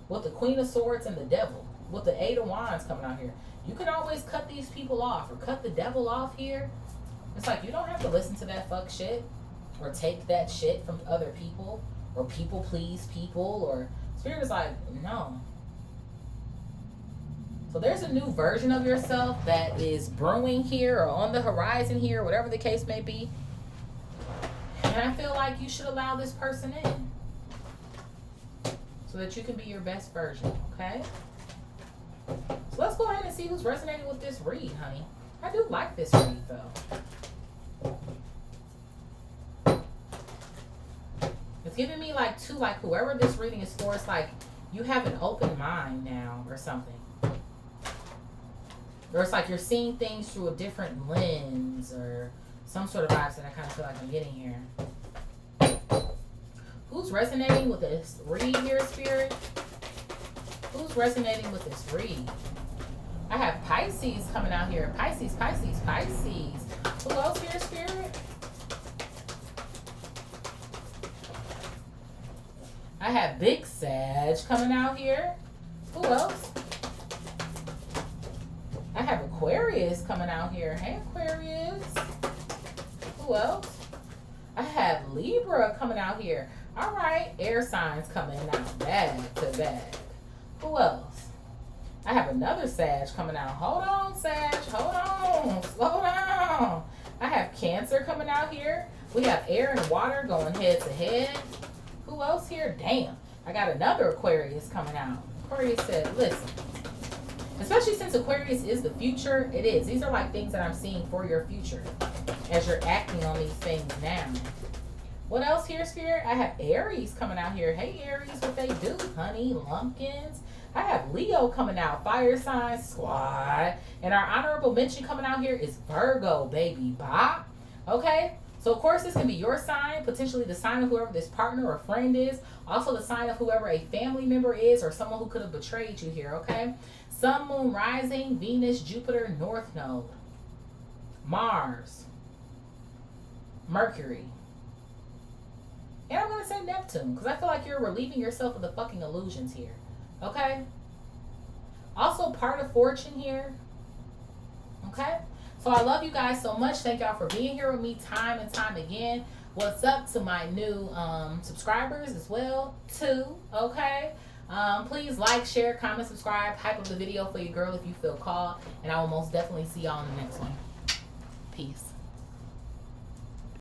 With the Queen of Swords and the Devil. With the Eight of Wands coming out here. You can always cut these people off, or cut the devil off here. It's like, you don't have to listen to that fuck shit, or take that shit from other people, or people please people, or Spirit is like, no. So there's a new version of yourself that is brewing here, or on the horizon here, whatever the case may be. And I feel like you should allow this person in, so that you can be your best version, okay? So let's go ahead and see who's resonating with this read, honey. I do like this read, though. It's giving me like whoever this reading is for, it's like you have an open mind now or something. Or it's like you're seeing things through a different lens, or some sort of vibes that I kind of feel like I'm getting here. Who's resonating with this read here, Spirit? Who's resonating with this read? I have Pisces coming out here. Pisces, Pisces, Pisces. Who else here, Spirit? I have Big Sag coming out here. Who else? I have Aquarius coming out here. Hey, Aquarius. Who else? I have Libra coming out here. All right, air signs coming out bag to bag. Who else? I have another Sag coming out. Hold on, Sag. Hold on. Slow down. I have Cancer coming out here. We have air and water going head to head. Who else here? Damn. I got another Aquarius coming out. Aquarius said, listen. Especially since Aquarius is the future, it is. These are like things that I'm seeing for your future as you're acting on these things now. What else here, Spirit? I have Aries coming out here. Hey, Aries, what they do, honey? Lumpkins. I have Leo coming out. Fire sign squad. And our honorable mention coming out here is Virgo, baby. Bop. Okay? So, of course, this can be your sign, potentially the sign of whoever this partner or friend is. Also the sign of whoever a family member is, or someone who could have betrayed you here, okay? Sun, Moon, Rising, Venus, Jupiter, North Node, Mars, Mercury. And I'm going to say Neptune, because I feel like you're relieving yourself of the fucking illusions here, okay? Also part of fortune here, okay? So I love you guys so much. Thank y'all for being here with me time and time again. What's up to my new subscribers as well too, okay? Please like, share, comment, subscribe, hype up the video for your girl if you feel called, and I will most definitely see y'all in the next one. Peace.